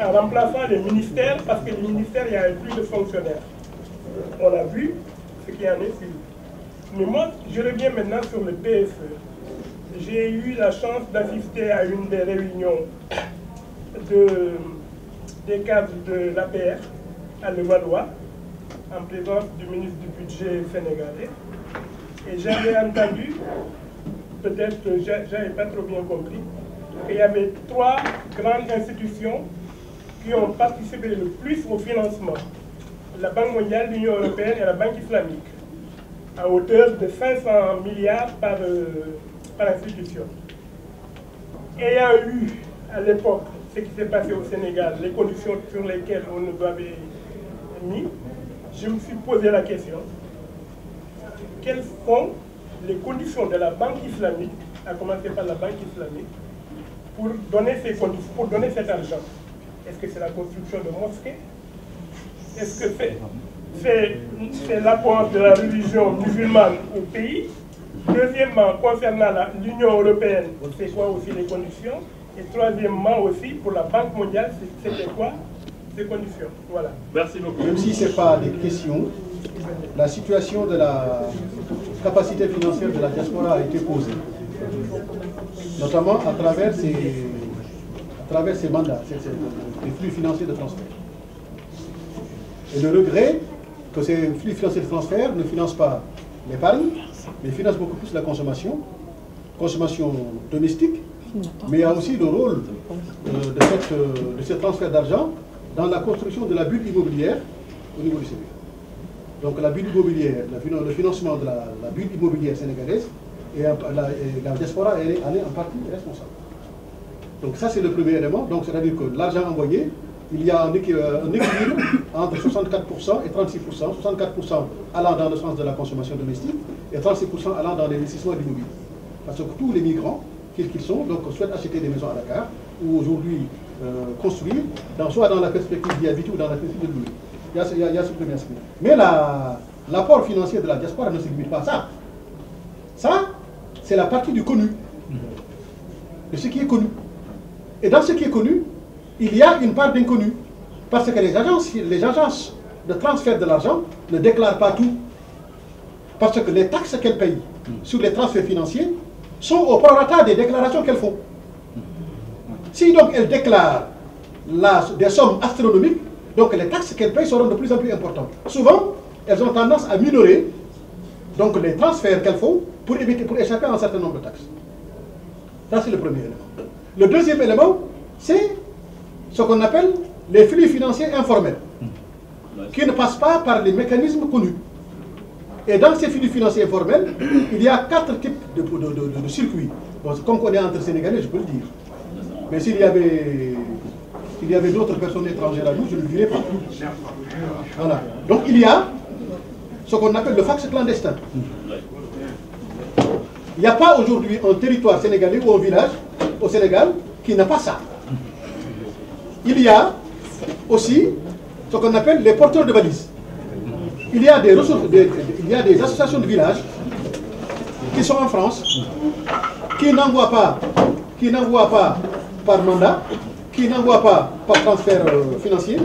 Speaker 3: en remplaçant les ministères, parce que les ministères, il n'y avait plus de fonctionnaires. On a vu ce qui en est suivi. Mais moi, je reviens maintenant sur le PSE. J'ai eu la chance d'assister à une des réunions des cadres de l'APR à Levallois, en présence du ministre du Budget sénégalais. Et j'avais entendu, peut-être que je n'avais pas trop bien compris, qu'il y avait 3 grandes institutions qui ont participé le plus au financement. La Banque mondiale, l'Union européenne et la Banque islamique, à hauteur de 500 milliards par institution. Ayant eu à l'époque ce qui s'est passé au Sénégal, les conditions sur lesquelles on nous avait mis, je me suis posé la question, quelles sont les conditions de la Banque islamique, à commencer par la Banque islamique, pour donner ces conditions, pour donner cet argent? Est-ce que c'est la construction de mosquées? Est-ce que c'est l'apport de la religion musulmane au pays? Deuxièmement, concernant l'Union européenne, c'est quoi aussi les conditions? Et troisièmement aussi, pour la Banque mondiale, c'était quoi ces conditions? Voilà. Merci beaucoup.
Speaker 5: Même si ce n'est pas des questions, la situation de la capacité financière de la diaspora a été posée, notamment à travers ces mandats, les flux financiers de transfert. Et le regret que ces flux financiers de transfert ne financent pas l'épargne, mais financent beaucoup plus la consommation domestique, mais il y a aussi le rôle de ce transfert d'argent dans la construction de la bulle immobilière au niveau du Sénégal. Donc la bulle immobilière, le financement de la bulle immobilière sénégalaise, et la diaspora elle est en partie responsable. Donc ça c'est le premier élément, donc c'est-à-dire que l'argent envoyé, il y a un équilibre entre 64% et 36%, 64% allant dans le sens de la consommation domestique et 36% allant dans l'investissement de l'immobilier. Parce que tous les migrants, quels qu'ils sont, donc, souhaitent acheter des maisons à Dakar ou aujourd'hui construire, soit dans la perspective d'y habiter ou dans la perspective de louer. Il y a ce premier aspect. Mais l'apport financier de la diaspora ne se limite pas à ça. Ça, c'est la partie du connu, de ce qui est connu. Et dans ce qui est connu, il y a une part d'inconnu. Parce que les agences de transfert de l'argent ne déclarent pas tout. Parce que les taxes qu'elles payent sur les transferts financiers sont au prorata des déclarations qu'elles font. Si donc elles déclarent des sommes astronomiques, donc les taxes qu'elles payent seront de plus en plus importantes. Souvent, elles ont tendance à minorer donc les transferts qu'elles font pour échapper à un certain nombre de taxes. Ça, c'est le premier élément. Le deuxième élément, c'est ce qu'on appelle les flux financiers informels, qui ne passent pas par les mécanismes connus. Et dans ces flux financiers informels, il y a 4 types de circuits. Bon, comme on est entre Sénégalais, je peux le dire. Mais s'il y avait d'autres personnes étrangères à nous, je ne le dirais pas. Voilà. Donc il y a ce qu'on appelle le fax clandestin. Il n'y a pas aujourd'hui un territoire sénégalais ou un village au Sénégal qui n'a pas ça. Il y a aussi ce qu'on appelle les porteurs de valises. Il y a des associations de villages qui sont en France, qui n'envoient pas par mandat, qui n'envoient pas par transfert financier,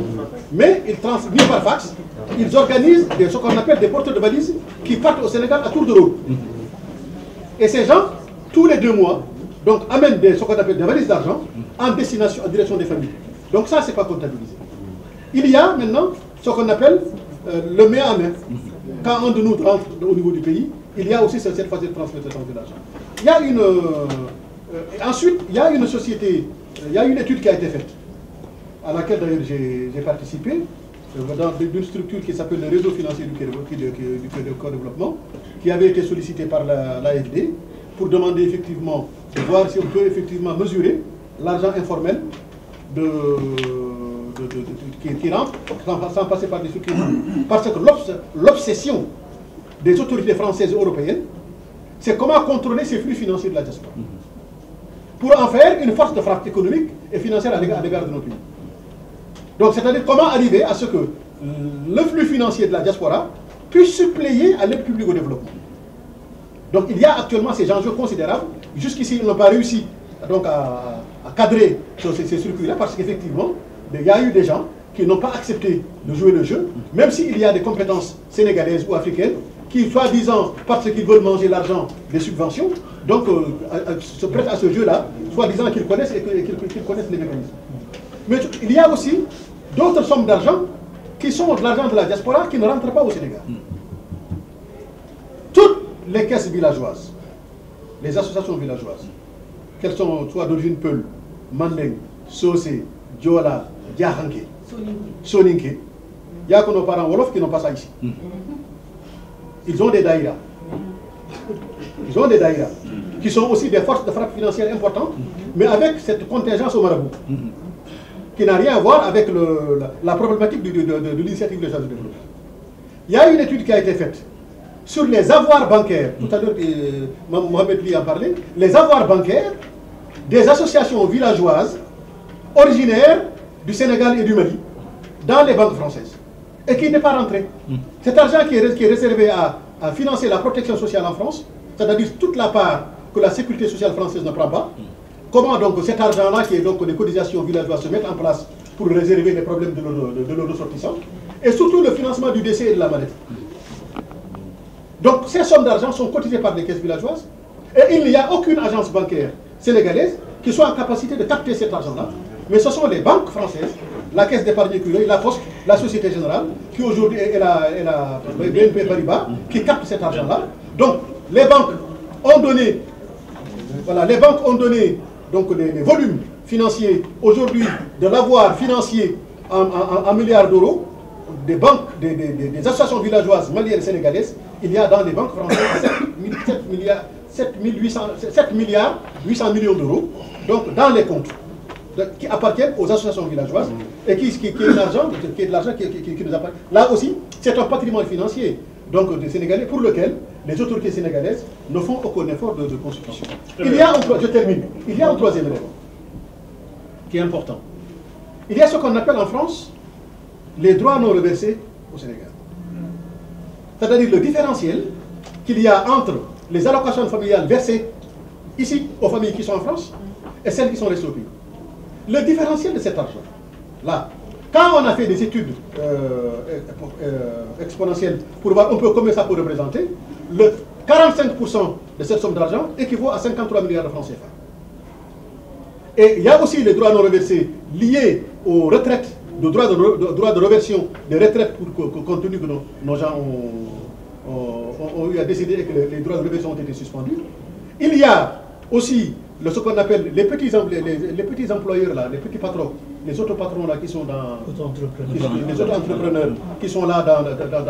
Speaker 5: mais ils transmettent par fax. Ils organisent ce qu'on appelle des porteurs de valises qui partent au Sénégal à tour de rôle. Et ces gens, tous les 2 mois, donc amènent ce qu'on appelle des valises d'argent en destination, en direction des familles. Donc ça, c'est pas comptabilisé. Il y a maintenant ce qu'on appelle le main à main. Quand un de nous rentre au niveau du pays, il y a aussi cette phase de transfert d'argent. Il y a ensuite, il y a une société, il y a une étude qui a été faite, à laquelle d'ailleurs j'ai participé, d'une structure qui s'appelle le réseau financier du co-développement, qui avait été sollicité par l'AFD pour demander effectivement, de voir si on peut effectivement mesurer l'argent informel qui rentre sans passer par des structures. Parce que l'obsession des autorités françaises et européennes, c'est comment contrôler ces flux financiers de la diaspora, pour en faire une force de frappe économique et financière à l'égard de nos pays. Donc c'est-à-dire comment arriver à ce que le flux financier de la diaspora puisse suppléer à l'aide publique au développement. Donc il y a actuellement ces enjeux considérables. Jusqu'ici, ils n'ont pas réussi donc, à cadrer ces circuits-là parce qu'effectivement, il y a eu des gens qui n'ont pas accepté de jouer le jeu, même s'il y a des compétences sénégalaises ou africaines qui, soi-disant, parce qu'ils veulent manger l'argent des subventions, donc se prêtent à ce jeu-là, soi-disant qu'ils connaissent et qu'ils connaissent les mécanismes. Mais il y a aussi d'autres sommes d'argent qui sont de l'argent de la diaspora qui ne rentrent pas au Sénégal. Toutes les caisses villageoises, les associations villageoises, qu'elles sont soit d'origine Peul, Mandeng, Sosé, Diola, Diahanké, Soninké, il y a que nos parents Wolof qui n'ont pas ça ici. Ils ont des daïras. Ils ont des daïras qui sont aussi des forces de frappe financière importantes, mais avec cette contingence au marabout, qui n'a rien à voir avec la problématique de l'initiative de charge de développement. Il y a une étude qui a été faite sur les avoirs bancaires, tout à l'heure Mohamed Li en parlait, les avoirs bancaires des associations villageoises originaires du Sénégal et du Mali dans les banques françaises et qui n'est pas rentré. Cet argent qui est réservé à financer la protection sociale en France, c'est-à-dire toute la part que la sécurité sociale française ne prend pas, comment donc cet argent-là, qui est donc des cotisations villageoises, se mettre en place pour réserver les problèmes de nos ressortissants, et surtout le financement du décès et de la maladie. Donc ces sommes d'argent sont cotisées par des caisses villageoises, et il n'y a aucune agence bancaire sénégalaise qui soit en capacité de capter cet argent-là, mais ce sont les banques françaises, la Caisse d'épargne curée, la Poste, la Société Générale, qui aujourd'hui est la BNP Paribas, qui captent cet argent-là. Donc les banques ont donné, voilà, les banques ont donné donc des volumes financiers aujourd'hui de l'avoir financier en milliards d'euros, des banques, des associations villageoises maliennes et sénégalaises, il y a dans les banques françaises 7 milliards 800 millions d'euros, donc dans les comptes qui appartiennent aux associations villageoises et qui est de l'argent qui nous appartient. Là aussi, c'est un patrimoine financier donc des Sénégalais pour lequel les autorités sénégalaises ne font aucun effort de constitution. Il y a je termine. Il y a un troisième élément qui est important. Il y a ce qu'on appelle en France les droits non reversés au Sénégal. C'est-à-dire le différentiel qu'il y a entre les allocations familiales versées ici aux familles qui sont en France et celles qui sont restées au pays. Le différentiel de cet argent-là, quand on a fait des études exponentielles pour voir un peu combien ça peut représenter, le 45% de cette somme d'argent équivaut à 53 milliards de francs CFA. Et il y a aussi les droits non reversés liés aux retraites, de droits de reversion des retraites compte tenu que nos gens ont eu à décider que les droits de reversion ont été suspendus. Il y a aussi ce qu'on appelle les petits employeurs, là, les petits patrons, les autopatrons là, qui sont dans les auto-entrepreneurs qui sont là dans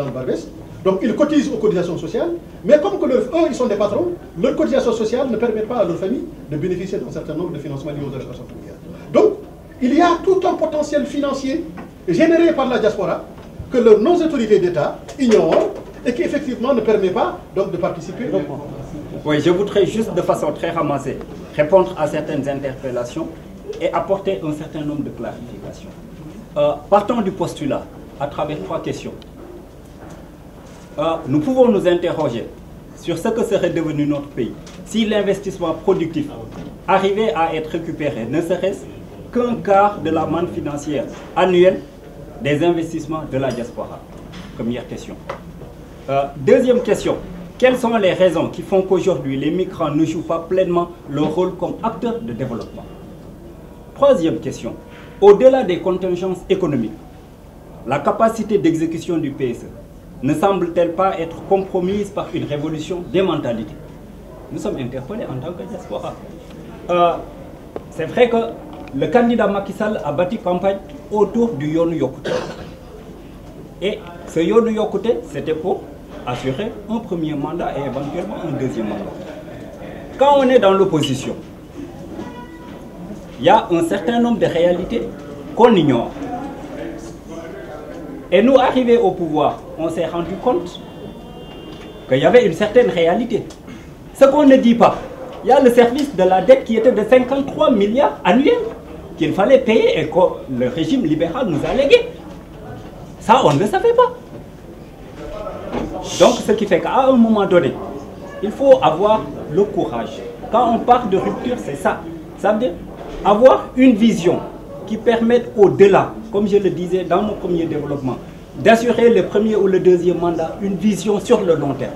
Speaker 5: le Barbès. Donc ils cotisent aux cotisations sociales, mais comme que eux ils sont des patrons, leurs cotisations sociales ne permettent pas à leur famille de bénéficier d'un certain nombre de financements liés aux allocations familiales. Donc il y a tout un potentiel financier généré par la diaspora que nos autorités d'État ignorent et qui effectivement ne permet pas donc de participer.
Speaker 11: Oui, je voudrais juste de façon très ramassée répondre à certaines interpellations et apporter un certain nombre de clarifications. Partons du postulat à travers 3 questions. Nous pouvons nous interroger sur ce que serait devenu notre pays si l'investissement productif arrivait à être récupéré, ne serait-ce qu'un quart de la manne financière annuelle des investissements de la diaspora. Première question. Deuxième question. Quelles sont les raisons qui font qu'aujourd'hui les migrants ne jouent pas pleinement leur rôle comme acteurs de développement? Troisième question. Au-delà des contingences économiques, la capacité d'exécution du PSE ne semble-t-elle pas être compromise par une révolution des mentalités? Nous sommes interpellés en tant que diaspora. C'est vrai que le candidat Macky Sall a bâti campagne autour du Yoonu Yokkute. Et ce Yoonu Yokkute, c'était pour assurer un premier mandat et éventuellement un deuxième mandat. Quand on est dans l'opposition, il y a un certain nombre de réalités qu'on ignore. Et nous, arrivés au pouvoir, on s'est rendu compte qu'il y avait une certaine réalité. Ce qu'on ne dit pas, il y a le service de la dette qui était de 53 milliards annuels qu'il fallait payer et que le régime libéral nous a légué. Ça, on ne le savait pas. Donc, ce qui fait qu'à un moment donné, il faut avoir le courage. Quand on parle de rupture, c'est ça. Ça veut dire avoir une vision qui permette au-delà, comme je le disais dans mon premier développement, d'assurer le premier ou le deuxième mandat, une vision sur le long terme.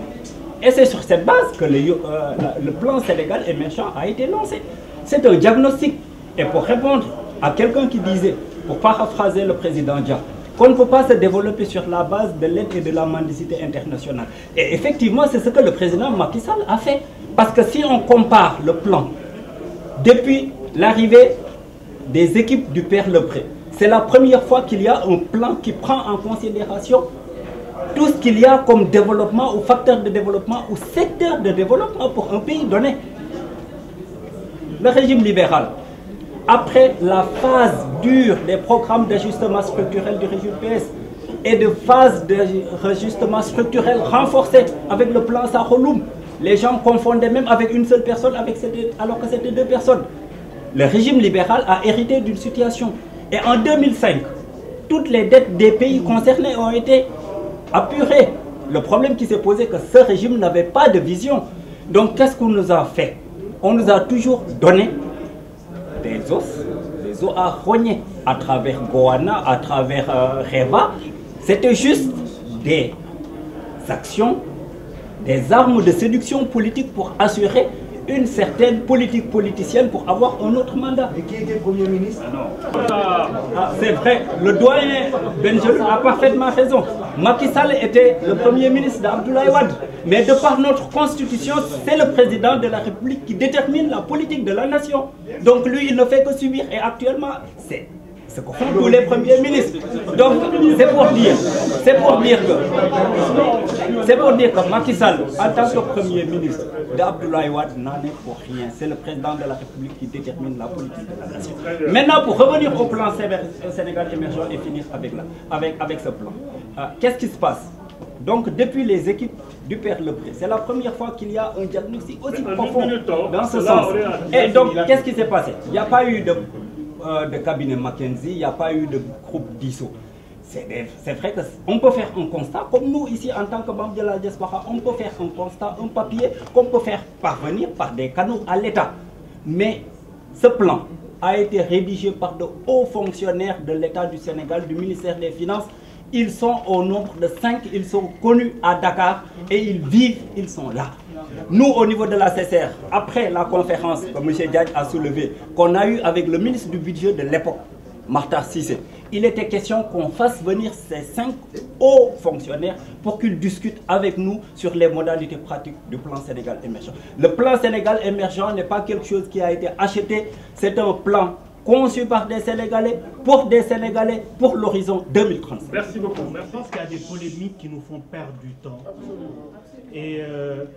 Speaker 11: Et c'est sur cette base que le plan Sénégal émergent a été lancé. C'est un diagnostic. Et pour répondre à quelqu'un qui disait, pour paraphraser le président Dia, qu'on ne peut pas se développer sur la base de l'aide et de la mendicité internationale. Et effectivement, c'est ce que le président Macky Sall a fait. Parce que si on compare le plan, depuis l'arrivée des équipes du Père Lepré, c'est la première fois qu'il y a un plan qui prend en considération tout ce qu'il y a comme développement ou facteur de développement ou secteur de développement pour un pays donné. Le régime libéral, après la phase dure des programmes d'ajustement structurel du régime PS et de phase d'ajustement structurel renforcée avec le plan Sakholoum, les gens confondaient même avec une seule personne alors que c'était deux personnes. Le régime libéral a hérité d'une situation. Et en 2005, toutes les dettes des pays concernés ont été apurées. Le problème qui s'est posé, c'est que ce régime n'avait pas de vision. Donc qu'est-ce qu'on nous a fait? On nous a toujours donné des os à rogner à travers Goana, à travers Reva. C'était juste des actions, des armes de séduction politique pour assurer une certaine politique politicienne pour avoir un autre mandat.
Speaker 1: Et qui était Premier ministre?
Speaker 11: C'est vrai, le doyen Benjelloun a parfaitement raison. Macky Sall était le Premier ministre d'Abdoulaye Wade. Mais de par notre constitution, c'est le président de la République qui détermine la politique de la nation. Donc lui, il ne fait que subir. Et actuellement, c'est ce que font tous les premiers ministres. Donc c'est pour dire que Macky Sall, en tant que Premier ministre d'Abdoulaye Wade, n'en est pour rien. C'est le président de la République qui détermine la politique de la nation. Maintenant, pour revenir au plan Sénégal émergent et finir avec ce plan, qu'est-ce qui se passe? Donc depuis les équipes du Père Lepré, c'est la première fois qu'il y a un diagnostic aussi profond dans ce sens. Et donc, qu'est-ce qui s'est passé? Il n'y a pas eu de cabinet McKinsey, il n'y a pas eu de groupe d'ISO. C'est vrai qu'on peut faire un constat, comme nous ici en tant que membre de la diaspora, on peut faire un constat, un papier qu'on peut faire parvenir par des canaux à l'État. Mais ce plan a été rédigé par de hauts fonctionnaires de l'État du Sénégal, du ministère des Finances. Ils sont au nombre de 5, ils sont connus à Dakar et ils vivent, ils sont là. Nous, au niveau de la CCR, après la conférence que M. Diagne a soulevée, qu'on a eue avec le ministre du budget de l'époque, Makhtar Cissé, il était question qu'on fasse venir ces 5 hauts fonctionnaires pour qu'ils discutent avec nous sur les modalités pratiques du plan Sénégal émergent. Le plan Sénégal émergent n'est pas quelque chose qui a été acheté, c'est un plan conçu par des Sénégalais, pour l'horizon 2035.
Speaker 3: Merci beaucoup.
Speaker 12: Je pense qu'il y a des polémiques qui nous font perdre du temps et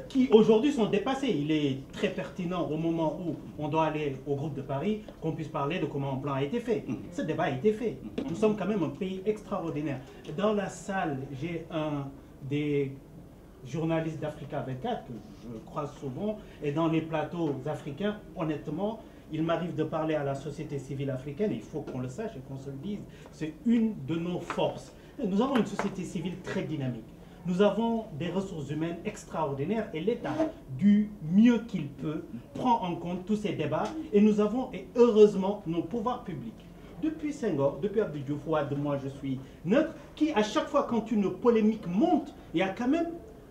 Speaker 12: qui aujourd'hui sont dépassées. Il est très pertinent au moment où on doit aller au groupe de Paris qu'on puisse parler de comment un plan a été fait. Ce débat a été fait. Nous sommes quand même un pays extraordinaire. Dans la salle, j'ai un des journalistes d'Africa 24 que je croise souvent, et dans les plateaux africains, honnêtement, il m'arrive de parler à la société civile africaine, et il faut qu'on le sache et qu'on se le dise, c'est une de nos forces. Nous avons une société civile très dynamique. Nous avons des ressources humaines extraordinaires et l'État, du mieux qu'il peut, prend en compte tous ces débats et nous avons, et heureusement, nos pouvoirs publics. Depuis Senghor, depuis Abdou Diouf, moi je suis neutre, qui à chaque fois quand une polémique monte, il y a quand même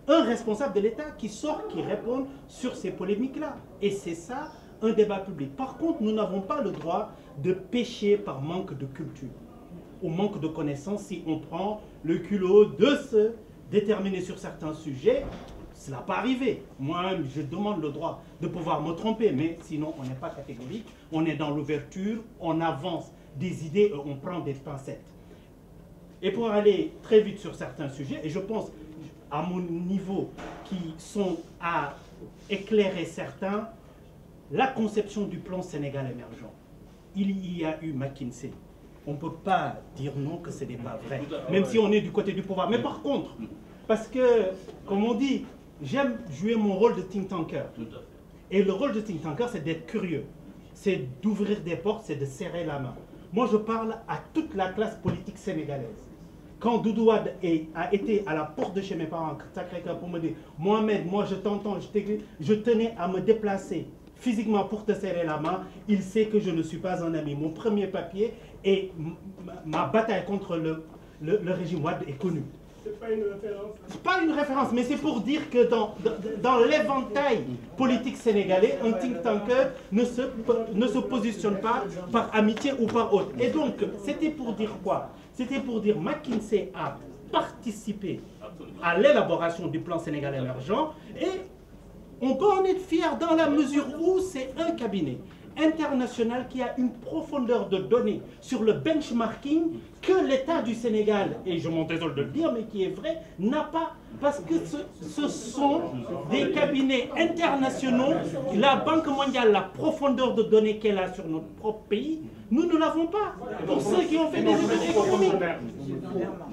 Speaker 12: un responsable de l'État qui sort, qui répond sur ces polémiques-là. Et c'est ça, un débat public. Par contre, nous n'avons pas le droit de pécher par manque de culture ou manque de connaissances si on prend le culot de se déterminer sur certains sujets. Cela peut arriver. Moi, je demande le droit de pouvoir me tromper, mais sinon, on n'est pas catégorique. On est dans l'ouverture, on avance des idées et on prend des pincettes. Et pour aller très vite sur certains sujets, et je pense à mon niveau qui sont à éclairer certains, la conception du plan Sénégal émergent. Il y a eu McKinsey. On ne peut pas dire non que ce n'est pas vrai, même si on est du côté du pouvoir. Mais par contre, parce que, comme on dit, j'aime jouer mon rôle de think tanker. Et le rôle de think tanker, c'est d'être curieux. C'est d'ouvrir des portes, c'est de serrer la main. Moi, je parle à toute la classe politique sénégalaise. quand Doudou Wade a été à la porte de chez mes parents, Sacré-Cœur, pour me dire « Mohamed, moi je t'entends, je tenais à me déplacer physiquement pour te serrer la main, il sait que je ne suis pas un ami. Mon premier papier et ma bataille contre le régime Wade est connue. »
Speaker 3: C'est pas une référence.
Speaker 12: C'est pas une référence, mais c'est pour dire que dans l'éventail politique sénégalais, un think tanker ne se positionne pas par amitié ou par autre. Et donc, c'était pour dire quoi? C'était pour dire McKinsey a participé à l'élaboration du plan Sénégal émergent et on peut en être fier dans la mesure où c'est un cabinet international qui a une profondeur de données sur le benchmarking que l'État du Sénégal, et je m'en désole de le dire, mais qui est vrai, n'a pas, parce que ce sont des cabinets internationaux. La Banque mondiale, la profondeur de données qu'elle a sur notre propre pays, nous ne l'avons pas. Pour ceux qui ont fait des études économiques.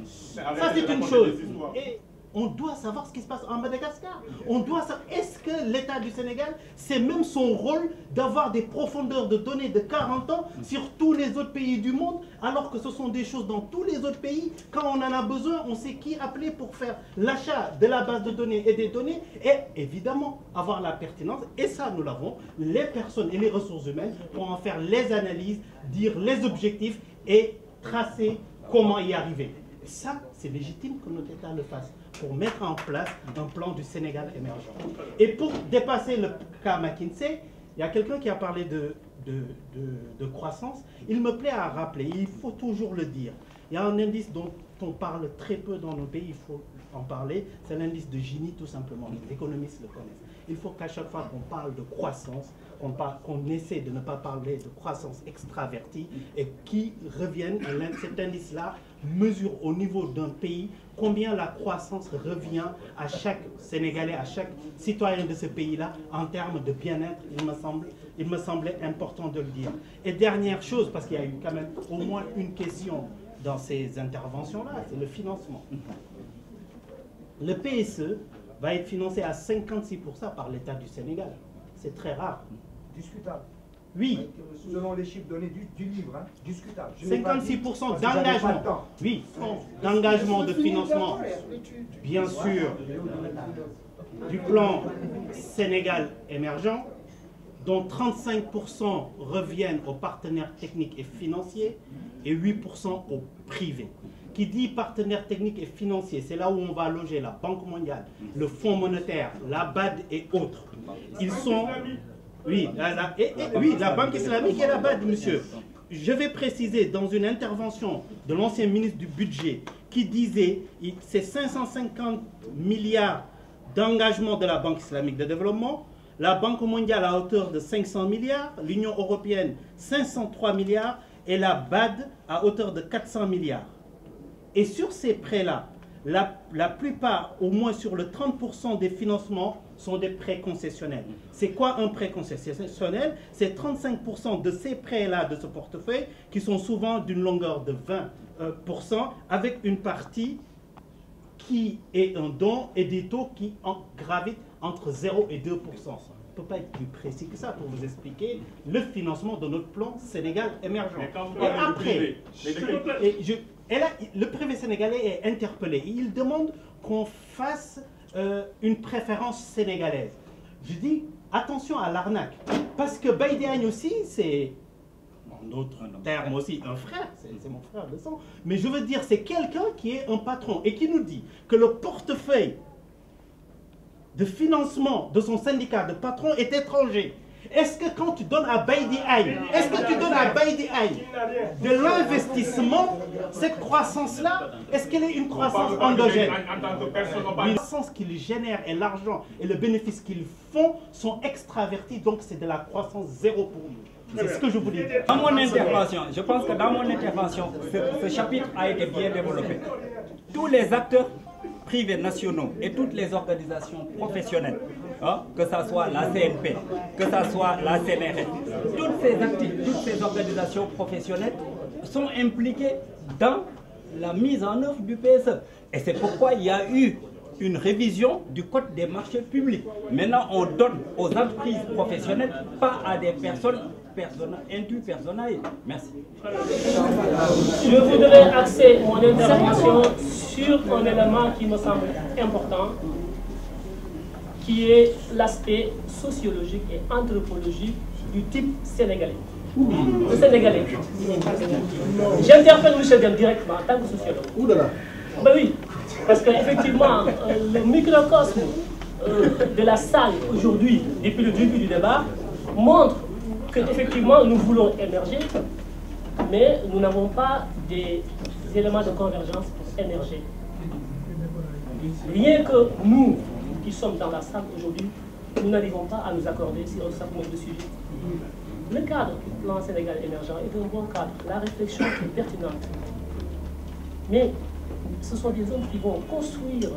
Speaker 12: Ça, c'est une chose. Et on doit savoir ce qui se passe en Madagascar. On doit savoir, est-ce que l'État du Sénégal, c'est même son rôle d'avoir des profondeurs de données de 40 ans sur tous les autres pays du monde, alors que ce sont des choses dans tous les autres pays. Quand on en a besoin, on sait qui appeler pour faire l'achat de la base de données et des données, et évidemment avoir la pertinence, et ça nous l'avons, les personnes et les ressources humaines pour en faire les analyses, dire les objectifs et tracer comment y arriver. Et ça, c'est légitime que notre État le fasse pour mettre en place un plan du Sénégal émergent. Et pour dépasser le cas McKinsey, il y a quelqu'un qui a parlé de croissance. Il me plaît à rappeler, il faut toujours le dire. Il y a un indice dont on parle très peu dans nos pays, il faut en parler, c'est l'indice de Gini tout simplement. Les économistes le connaissent. Il faut qu'à chaque fois qu'on parle de croissance, qu'on essaie de ne pas parler de croissance extravertie et qui revienne, cet indice-là mesure au niveau d'un pays combien la croissance revient à chaque Sénégalais, à chaque citoyen de ce pays-là en termes de bien-être. Il me semblait important de le dire. Et dernière chose, parce qu'il y a eu quand même au moins une question dans ces interventions-là, c'est le financement. Le PSE va être financé à 56% par l'État du Sénégal. C'est très rare.
Speaker 1: Discutable.
Speaker 12: Oui.
Speaker 1: Selon les chiffres donnés du livre, hein, discutable.
Speaker 12: 56% d'engagement. Oui, d'engagement de financement, bien sûr, du plan Sénégal émergent, dont 35% reviennent aux partenaires techniques et financiers et 8% aux privés. Qui dit partenaires techniques et financiers, c'est là où on va loger la Banque mondiale, le Fonds monétaire, la BAD et autres. Ils sont... Oui, la Banque islamique et la BAD, monsieur. Je vais préciser dans une intervention de l'ancien ministre du Budget qui disait que c'est 550 milliards d'engagement de la Banque islamique de développement, la Banque mondiale à hauteur de 500 milliards, l'Union européenne 503 milliards et la BAD à hauteur de 400 milliards. Et sur ces prêts-là, la plupart, au moins sur le 30% des financements, sont des prêts concessionnels. C'est quoi un prêt concessionnel? C'est 35% de ces prêts-là, de ce portefeuille, qui sont souvent d'une longueur de 20%, avec une partie qui est un don et des taux qui gravitent entre 0 et 2%. Je ne peux pas être plus précis que ça pour vous expliquer le financement de notre plan Sénégal émergent. Et après, le privé sénégalais est interpellé. Il demande qu'on fasse une préférence sénégalaise. Je dis attention à l'arnaque. Parce que Baïdéagne aussi, c'est, en d'autres termes aussi, un frère. C'est mon frère de sang. Mais je veux dire, c'est quelqu'un qui est un patron et qui nous dit que le portefeuille de financement de son syndicat de patrons est étranger. Est-ce que quand tu donnes à Baïdéagne, est-ce que tu donnes à Baïdéagne de l'investissement, cette croissance-là, est-ce qu'elle est une croissance endogène? La croissance qu'ils génèrent et l'argent et le bénéfice qu'ils font sont extravertis, donc c'est de la croissance zéro pour nous. C'est ce que je voulais dire.
Speaker 11: Dans mon intervention, je pense que dans mon intervention, ce chapitre a été bien développé. Tous les acteurs privés nationaux et toutes les organisations professionnelles, hein, que ce soit la CNP, que ce soit la CNRS, toutes ces organisations professionnelles sont impliquées dans la mise en œuvre du PSE. Et c'est pourquoi il y a eu une révision du code des marchés publics. Maintenant, on donne aux entreprises professionnelles, pas à des personnes intu personae. Merci.
Speaker 13: Je voudrais axer mon intervention sur un élément qui me semble important, qui est l'aspect sociologique et anthropologique du type sénégalais. Le Sénégalais. J'interpelle M. Dem directement en tant que sociologue.
Speaker 5: Oudala.
Speaker 13: Ben oui, parce qu'effectivement, le microcosme de la salle aujourd'hui, depuis le début du débat, montre qu'effectivement nous voulons émerger, mais nous n'avons pas des éléments de convergence pour émerger. Rien que nous qui sommes dans la salle aujourd'hui, nous n'arrivons pas à nous accorder sur un certain nombre de sujets. Le cadre du plan Sénégal émergent est un bon cadre, la réflexion est pertinente. Mais ce sont des hommes qui vont construire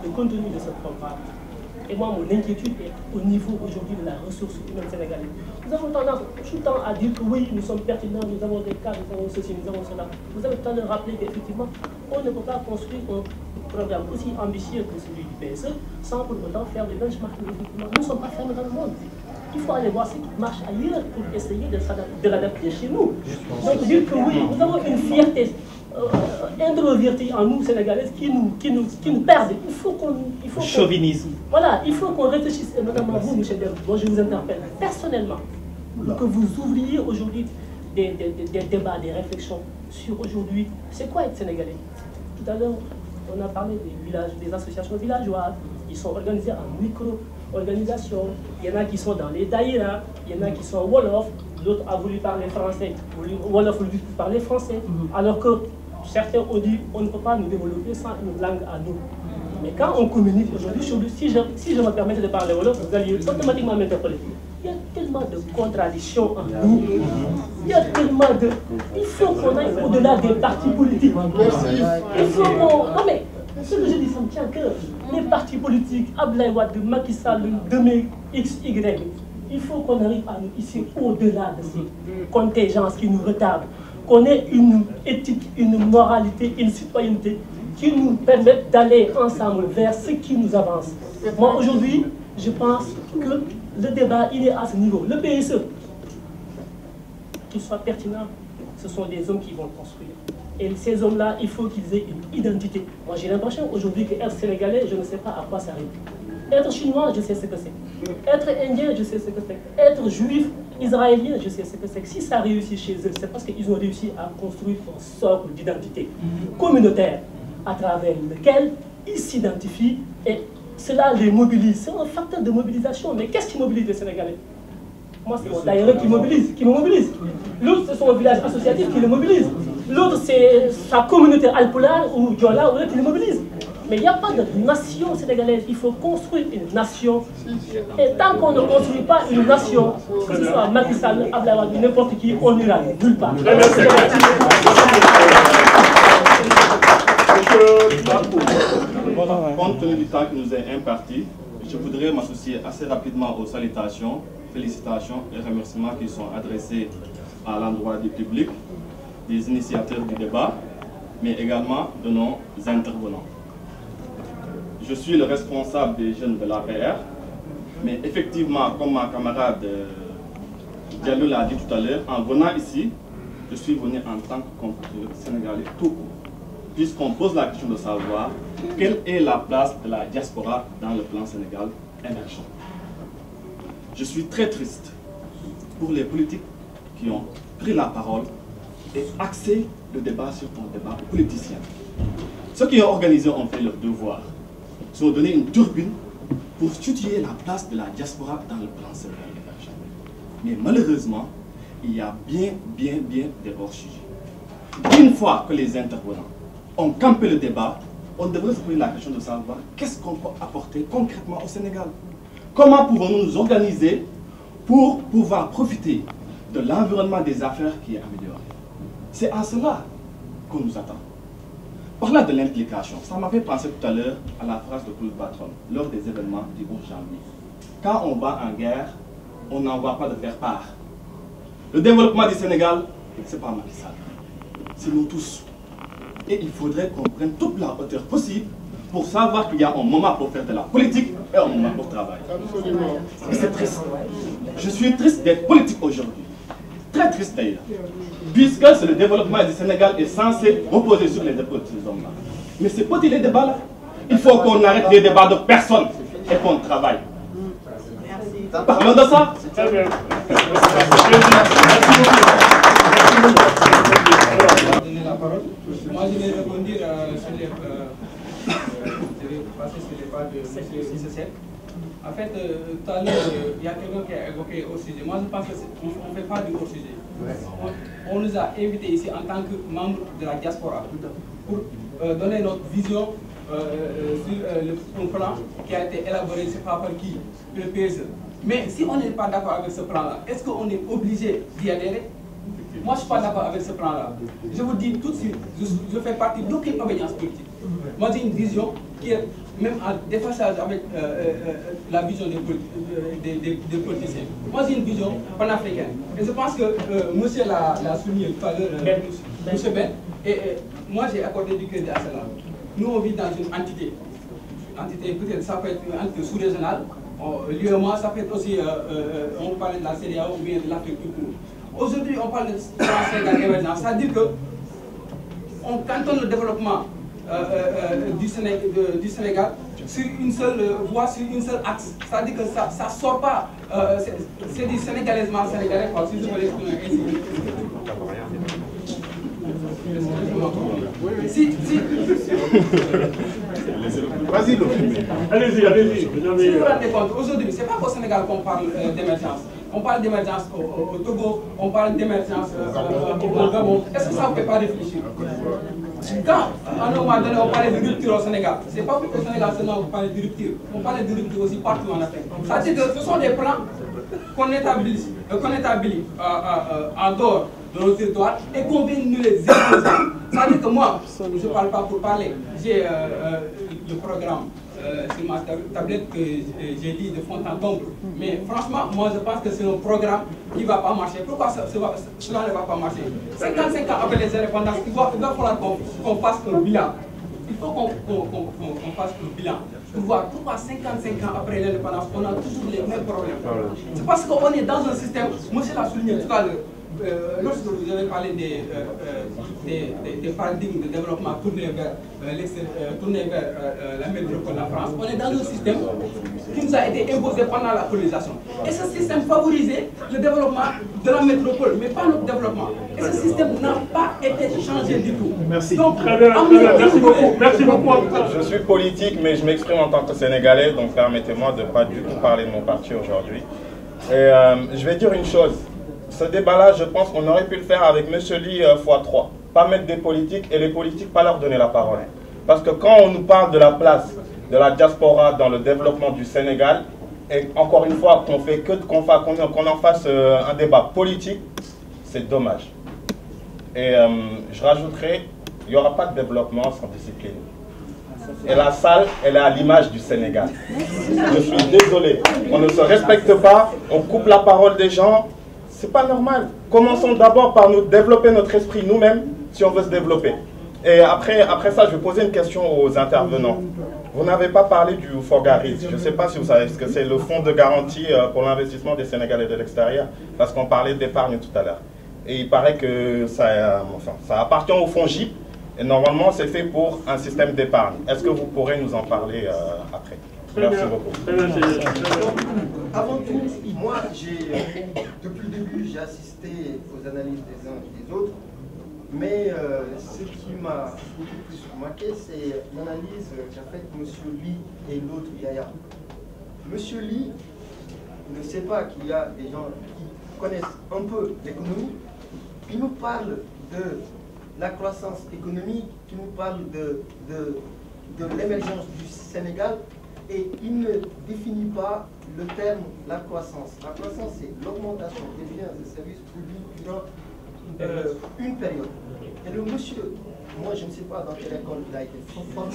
Speaker 13: le contenu de ce programme. Et moi, mon inquiétude est au niveau aujourd'hui de la ressource humaine sénégalaise. Nous avons tendance tout le temps à dire que oui, nous sommes pertinents, nous avons des cas, nous avons ceci, nous avons cela. Vous avez tout à l'heure rappelé qu'effectivement, on ne peut pas construire un programme aussi ambitieux que celui du PSE sans pour autant faire des benchmarks. Nous ne sommes pas fermés dans le monde. Il faut aller voir ce qui marche ailleurs pour essayer de l'adapter chez nous. Donc dire que oui, nous avons une fierté introvertie en nous, Sénégalaises, qui nous perdent. Il faut qu'on...
Speaker 12: Chauvinisme.
Speaker 13: Voilà, il faut qu'on réfléchisse, et notamment vous, M. Dem, moi je vous interpelle personnellement, que vous ouvriez aujourd'hui des débats, des réflexions sur aujourd'hui, c'est quoi être Sénégalais? Tout à l'heure, on a parlé des villages, des associations villageoises, ils sont organisés en micro-organisations, il y en a qui sont dans les daïras, il y en a qui sont Wolof, l'autre a voulu parler français, Wolof a voulu parler français, alors que certains ont dit on ne peut pas nous développer sans une langue à nous. Mais quand on communique aujourd'hui, si je me permettais de parler Wolof, vous allez automatiquement m'interpeller. Il y a tellement de contradictions en nous. Il y a tellement de... Il faut qu'on aille au-delà des partis politiques. Il faut qu'on... Non mais, ce que je dis, ça me tient à cœur. Les partis politiques, Abdoulaye Wade, Macky Sall, Deme, X, Y, il faut qu'on arrive à nous ici au-delà de ces contingences qui nous retardent. Qu'on ait une éthique, une moralité, une citoyenneté qui nous permettent d'aller ensemble vers ce qui nous avance. Moi, aujourd'hui, je pense que le débat, il est à ce niveau. Le PSE, qu'il soit pertinent, ce sont des hommes qui vont le construire. Et ces hommes-là, il faut qu'ils aient une identité. Moi, j'ai l'impression aujourd'hui qu'être sénégalais, je ne sais pas à quoi ça arrive. Être chinois, je sais ce que c'est. Être indien, je sais ce que c'est. Être juif, israélien, je sais ce que c'est. Si ça réussit chez eux, c'est parce qu'ils ont réussi à construire un socle d'identité communautaire à travers lequel ils s'identifient et cela les mobilise. C'est un facteur de mobilisation. Mais qu'est-ce qui mobilise les Sénégalais? Moi, c'est mon daïra qui me mobilise. L'autre, c'est son village associatif qui le mobilise. L'autre, c'est sa communauté alpulaar ou diola qui le mobilise. Mais il n'y a pas de nation sénégalaise. Il faut construire une nation. Et tant qu'on ne construit pas une nation, que ce soit Macky Sall, Abdoulaye Wade, n'importe qui, on n'ira nulle part.
Speaker 2: Compte tenu du temps qui nous est imparti, je voudrais m'associer assez rapidement aux salutations, félicitations et remerciements qui sont adressés à l'endroit du public, des initiateurs du débat, mais également de nos intervenants. Je suis le responsable des jeunes de l'APR, mais effectivement, comme ma camarade Diallo l'a dit tout à l'heure, en venant ici, je suis venu en tant que compatriote sénégalais tout court, puisqu'on pose la question de savoir quelle est la place de la diaspora dans le plan Sénégal émergent. Je suis très triste pour les politiques qui ont pris la parole et axé le débat sur un débat politicien. Ceux qui ont organisé ont fait leur devoir. Ils ont donné une turbine pour situer la place de la diaspora dans le plan Sénégal émergent. Mais malheureusement, il y a bien des hors-sujets. Une fois que les intervenants ont campé le débat, on devrait se poser la question de savoir qu'est-ce qu'on peut apporter concrètement au Sénégal. Comment pouvons-nous nous organiser pour pouvoir profiter de l'environnement des affaires qui est amélioré? C'est à cela qu'on nous attend. Parlant de l'implication, ça m'a fait penser tout à l'heure à la phrase de Claude Batron lors des événements du 11 janvier. Quand on va en guerre, on n'envoie pas de faire-part. Le développement du Sénégal, ce n'est pas Macky Sall, c'est nous tous. Et il faudrait qu'on prenne toute la hauteur possible pour savoir qu'il y a un moment pour faire de la politique et un moment pour travailler. Et c'est triste. Je suis triste d'être politique aujourd'hui.
Speaker 14: très triste d'ailleurs, puisque le développement du Sénégal est censé reposer sur les épaules de ces hommes-là. Mais ces petits débats-là, il faut qu'on arrête les débats de personne et qu'on travaille. Parlons de ça.
Speaker 3: Très bien.
Speaker 15: Moi, je vais rebondir sur les je vais passer sur les pas de M. Cissé. En fait, tout à l'heure, il y a quelqu'un qui a évoqué au sujet. Moi, je pense qu'on ne fait pas du hors-sujet. On nous a invités ici en tant que membres de la diaspora pour donner notre vision sur un plan qui a été élaboré, je ne sais pas par qui, le PSE. Mais si on n'est pas d'accord avec ce plan-là, est-ce qu'on est obligé d'y adhérer? Moi, je ne suis pas d'accord avec ce plan-là. Je vous dis tout de suite, je fais partie d'aucune obédience politique. Moi, j'ai une vision qui est même en déphasage avec la vision des politiciens. Moi, j'ai une vision panafricaine. Et je pense que monsieur l'a souligné tout à l'heure, monsieur Ben, et moi, j'ai accordé du crédit à cela. Nous, on vit dans une entité. Peut-être ça peut être une entité sous-régionale. L'UEMOA, ça peut être aussi, on parle de la CEDEAO ou bien de l'Afrique tout court. Aujourd'hui, on parle de Sénégal émergent. C'est-à-dire que on cantonne le développement du Sénégal sur une seule voie, sur une seule axe. C'est-à-dire que ça ne sort pas, c'est du sénégalaisement sénégalais, si je peux l'exprimer ainsi.
Speaker 3: Vas-y, allez-y, allez-y.
Speaker 15: Si vous vous rendez compte, aujourd'hui, ce n'est pas qu'au Sénégal qu'on parle d'émergence. On parle d'émergence au Togo, on parle d'émergence au Gabon. Est-ce que ça ne vous fait pas réfléchir? Quand, à un moment donné, on parlait de rupture au Sénégal, ce n'est pas pour qu'au Sénégal seulement on parle de rupture. On parle de rupture aussi partout en Afrique. C'est-à-dire que ce sont des plans qu'on établit en dehors de nos territoires et qu'on vient nous les imposer. C'est-à-dire que moi, je ne parle pas pour parler. J'ai le programme sur ma tablette que j'ai dit de fond en comble. Mais franchement, moi je pense que c'est un programme qui ne va pas marcher. Pourquoi cela ne va pas marcher? 55 ans après les indépendances, il va falloir qu'on fasse un bilan. Il faut qu'on fasse un bilan pour voir pourquoi 55 ans après l'indépendance, on a toujours les mêmes problèmes. C'est parce qu'on est dans un système, monsieur l'a souligné tout à l'heure, lorsque vous avez parlé des paradigmes de développement tournés vers la métropole, la France, on est dans un système qui nous a été imposé pendant la colonisation. Et ce système favorisait le développement de la métropole, mais pas notre développement. Et ce système n'a pas été changé du tout.
Speaker 3: Merci.
Speaker 15: Donc,
Speaker 3: merci beaucoup. Merci beaucoup.
Speaker 2: Je suis politique, mais je m'exprime en tant que Sénégalais, donc permettez-moi de ne pas du tout parler de mon parti aujourd'hui. Et je vais dire une chose. Ce débat-là, je pense qu'on aurait pu le faire avec M. Ly x3. Pas mettre des politiques et les politiques, pas leur donner la parole. Parce que quand on nous parle de la place de la diaspora dans le développement du Sénégal, et encore une fois, qu'on en fasse un débat politique, c'est dommage. Et je rajouterai, il n'y aura pas de développement sans discipline. Et la salle, elle est à l'image du Sénégal. Je suis désolé. On ne se respecte pas, on coupe la parole des gens. C'est pas normal. Commençons d'abord par nous développer notre esprit nous-mêmes, si on veut se développer. Et après ça, je vais poser une question aux intervenants. Vous n'avez pas parlé du FOGARIS. Je ne sais pas si vous savez ce que c'est, le fonds de garantie pour l'investissement des Sénégalais de l'extérieur, parce qu'on parlait d'épargne tout à l'heure. Et il paraît que ça appartient au fonds GIP, et normalement c'est fait pour un système d'épargne. Est-ce que vous pourrez nous en parler après? Merci beaucoup.
Speaker 16: Avant tout, moi, depuis le début, j'ai assisté aux analyses des uns et des autres, mais ce qui m'a beaucoup plus marqué, c'est l'analyse qu'a faite M. Ly et l'autre Yaya. M. Ly ne sait pas qu'il y a des gens qui connaissent un peu l'économie. Il nous parle de la croissance économique, qui nous parle de l'émergence du Sénégal, et il ne définit pas le terme la croissance. La croissance, c'est l'augmentation des biens et services publics durant une période. Et le monsieur, moi je ne sais pas dans quelle école il a été formé,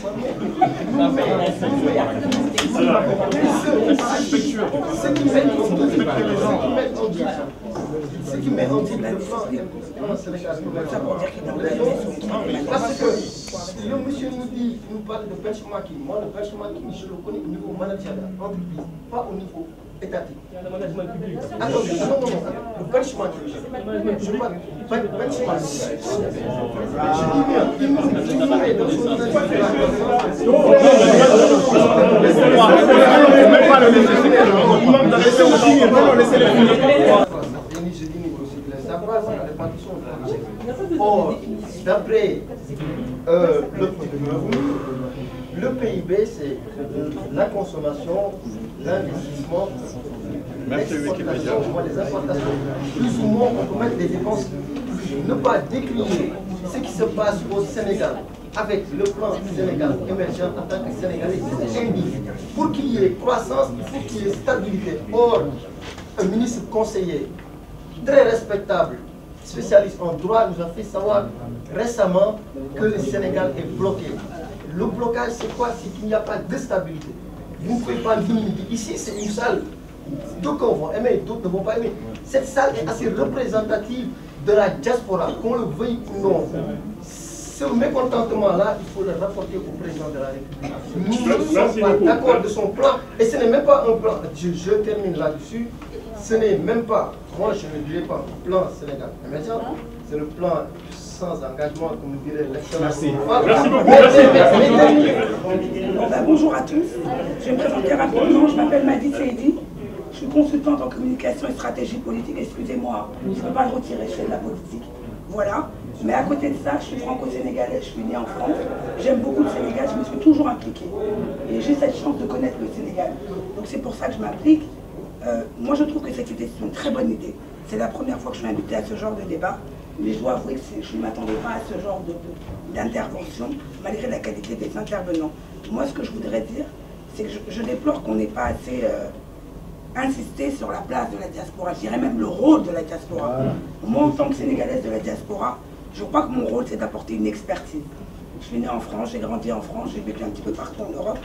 Speaker 16: ce qui met en doute le plan Sénégal. Parce que le monsieur nous parle de benchmarking. Moi, le benchmarking, je le connais au niveau managérial, entreprise, pas au niveau étatique.
Speaker 13: Le management public.
Speaker 16: Attendez, non, le benchmarking. Je parle benchmarking. Je dis bien, or, d'après le PIB, c'est la consommation, l'investissement, l'exportation, les importations. Plus ou moins, on peut mettre des dépenses. Ne pas décliner ce qui se passe au Sénégal avec le plan Sénégal émergent en tant que Sénégalais, c'est indigne. Pour qu'il y ait croissance, il faut qu'il y ait stabilité. Or, un ministre conseiller très respectable, spécialiste en droit, nous a fait savoir récemment que le Sénégal est bloqué. Le blocage, c'est quoi? C'est qu'il n'y a pas de stabilité. Vous ne pouvez pas minimiser. Ici, c'est une salle. D'aucuns vont aimer, d'autres ne vont pas aimer. Cette salle est assez représentative de la diaspora, qu'on le veuille ou non. Ce mécontentement-là, il faut le rapporter au président de la République. Nous ne sommes pas d'accord de son plan, et ce n'est même pas un plan. Je termine là-dessus. Ce n'est même pas, moi je ne dirais pas plan Sénégal émergent, c'est le plan sans engagement, comme nous dirait l'excellence.
Speaker 17: Merci beaucoup. Bonjour à tous. Je vais me présenter rapidement. Je m'appelle Madi Seidi. Je suis consultante en communication et stratégie politique. Excusez-moi, je ne peux pas le retirer, je fais de la politique. Voilà. Mais à côté de ça, je suis franco-sénégalaise, je suis née en France. J'aime beaucoup le Sénégal, je me suis toujours impliquée. Et j'ai cette chance de connaître le Sénégal. Donc c'est pour ça que je m'implique. Moi, je trouve que cette idée, c'est une très bonne idée. C'est la première fois que je suis invitée à ce genre de débat. Mais je dois avouer que je ne m'attendais pas à ce genre d'intervention, malgré la qualité des intervenants. Moi, ce que je voudrais dire, c'est que je déplore qu'on n'ait pas assez insisté sur la place de la diaspora. Je dirais même le rôle de la diaspora. Moi, en tant que Sénégalaise de la diaspora, je crois que mon rôle, c'est d'apporter une expertise. Je suis née en France, j'ai grandi en France, j'ai vécu un petit peu partout en Europe.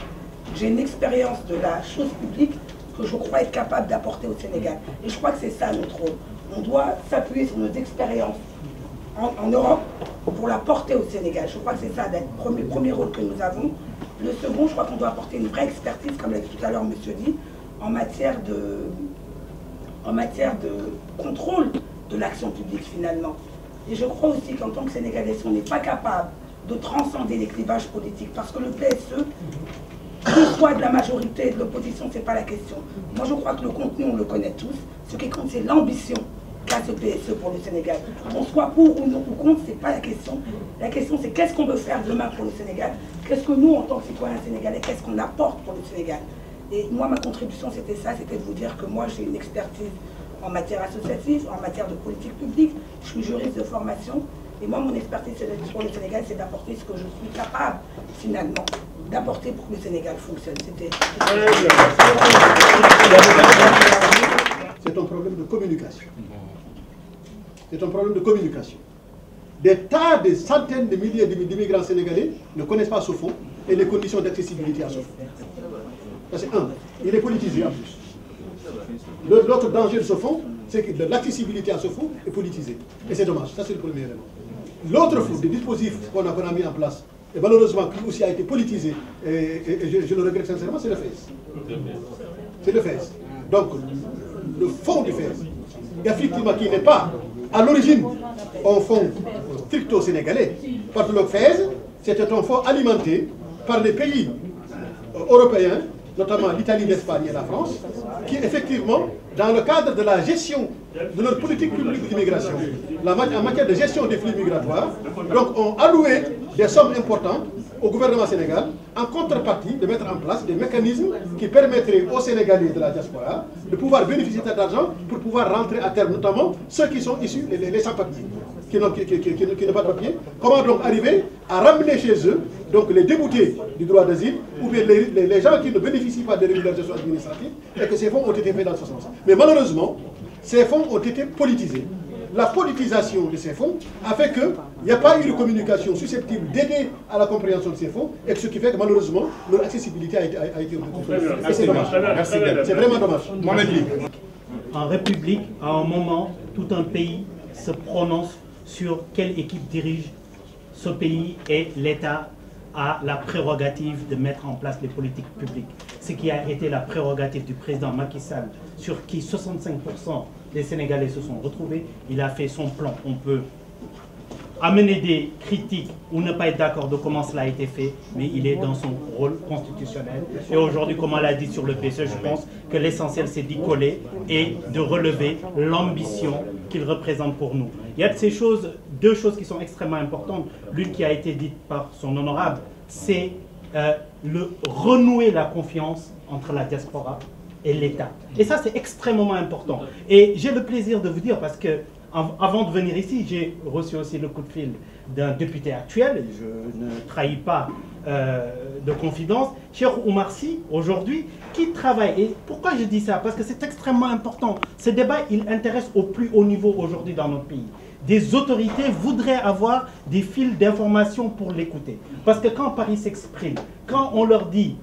Speaker 17: J'ai une expérience de la chose publique que je crois être capable d'apporter au Sénégal. Et je crois que c'est ça notre rôle. On doit s'appuyer sur nos expériences en Europe pour la porter au Sénégal. Je crois que c'est ça le premier rôle que nous avons. Le second, je crois qu'on doit apporter une vraie expertise, comme l'a dit tout à l'heure monsieur dit, en matière de contrôle de l'action publique finalement. Et je crois aussi qu'en tant que Sénégalais, si on n'est pas capable de transcender les clivages politiques, parce que le PSE, que soit de la majorité et de l'opposition, ce n'est pas la question. Moi, je crois que le contenu, on le connaît tous. Ce qui compte, c'est l'ambition qu'a ce PSE pour le Sénégal. Qu'on soit pour ou non ou contre, ce n'est pas la question. La question, c'est qu'est-ce qu'on veut faire demain pour le Sénégal? Qu'est-ce que nous, en tant que citoyens sénégalais, qu'est-ce qu'on apporte pour le Sénégal? Et moi, ma contribution, c'était ça, c'était de vous dire que moi, j'ai une expertise en matière associative, en matière de politique publique. Je suis juriste de formation. Et moi, mon expertise pour le Sénégal, c'est d'apporter ce que je suis capable, finalement, d'apporter pour que le Sénégal fonctionne.
Speaker 5: C'est un problème de communication. C'est un problème de communication. Des centaines de milliers d'immigrants sénégalais ne connaissent pas ce fonds et les conditions d'accessibilité à ce fonds. Ça, c'est un. Il est politisé en plus. L'autre danger de ce fonds, c'est que l'accessibilité à ce fonds est politisée. Et c'est dommage. Ça, c'est le premier élément. L'autre fonds, des dispositifs qu'on a mis en place, et malheureusement qui aussi a été politisé, et je le regrette sincèrement, c'est le FES. C'est le FES. Donc, le fonds du FES, effectivement, qui n'est pas à l'origine un fonds stricto-sénégalais, parce que le FES, c'était un fonds alimenté par les pays européens, notamment l'Italie, l'Espagne et la France, qui effectivement, dans le cadre de la gestion de leur politique publique d'immigration, en matière de gestion des flux migratoires, donc ont alloué des sommes importantes au gouvernement sénégal, en contrepartie de mettre en place des mécanismes qui permettraient aux Sénégalais de la diaspora de pouvoir bénéficier de cet argent pour pouvoir rentrer à terme, notamment ceux qui sont issus, les sans-papiers, qui n'ont pas de papier. Comment donc arriver à ramener chez eux donc les déboutés du droit d'asile ou bien les gens qui ne bénéficient pas de régularisation administrative et que ces fonds ont été faits dans ce sens. Mais malheureusement, ces fonds ont été politisés. La politisation de ces fonds a fait qu'il n'y a pas eu de communication susceptible d'aider à la compréhension de ces fonds, et ce qui fait que malheureusement, leur accessibilité a été retrouvée. C'est dommage. C'est vraiment dommage.
Speaker 12: En République, à un moment, tout un pays se prononce sur quelle équipe dirige ce pays et l'État a la prérogative de mettre en place les politiques publiques. Ce qui a été la prérogative du président Macky Sall, sur qui 65% des Sénégalais se sont retrouvés. Il a fait son plan. On peut amener des critiques ou ne pas être d'accord de comment cela a été fait, mais il est dans son rôle constitutionnel. Et aujourd'hui, comme on l'a dit sur le PSE, je pense que l'essentiel c'est d'y coller et de relever l'ambition qu'il représente pour nous. Il y a de ces choses, deux choses qui sont extrêmement importantes. L'une qui a été dite par son honorable, c'est renouer la confiance entre la diaspora et l'État. Et ça, c'est extrêmement important. Et j'ai le plaisir de vous dire, parce que avant de venir ici, j'ai reçu aussi le coup de fil d'un député actuel, je ne trahis pas de confidence, Cheikh Oumar Sy, aujourd'hui, qui travaille. Et pourquoi je dis ça? Parce que c'est extrêmement important. Ce débat, il intéresse au plus haut niveau aujourd'hui dans notre pays. Des autorités voudraient avoir des fils d'information pour l'écouter. Parce que quand Paris s'exprime, quand on leur dit,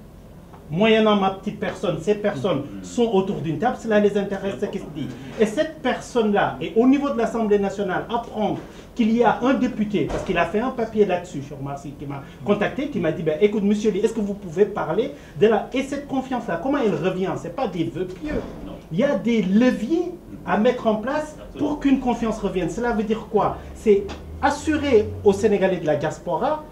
Speaker 12: moyennant ma petite personne, ces personnes sont autour d'une table, cela les intéresse ce qui se dit. Et cette personne-là, et au niveau de l'Assemblée nationale, apprendre qu'il y a un député, parce qu'il a fait un papier là-dessus, sur Marcy, qui m'a contacté, qui m'a dit, ben, écoute, monsieur Lee, est-ce que vous pouvez parler de la... Et cette confiance-là, comment elle revient? Ce n'est pas des vœux pieux. Il y a des leviers à mettre en place pour qu'une confiance revienne. Cela veut dire quoi? C'est assurer aux Sénégalais de la diaspora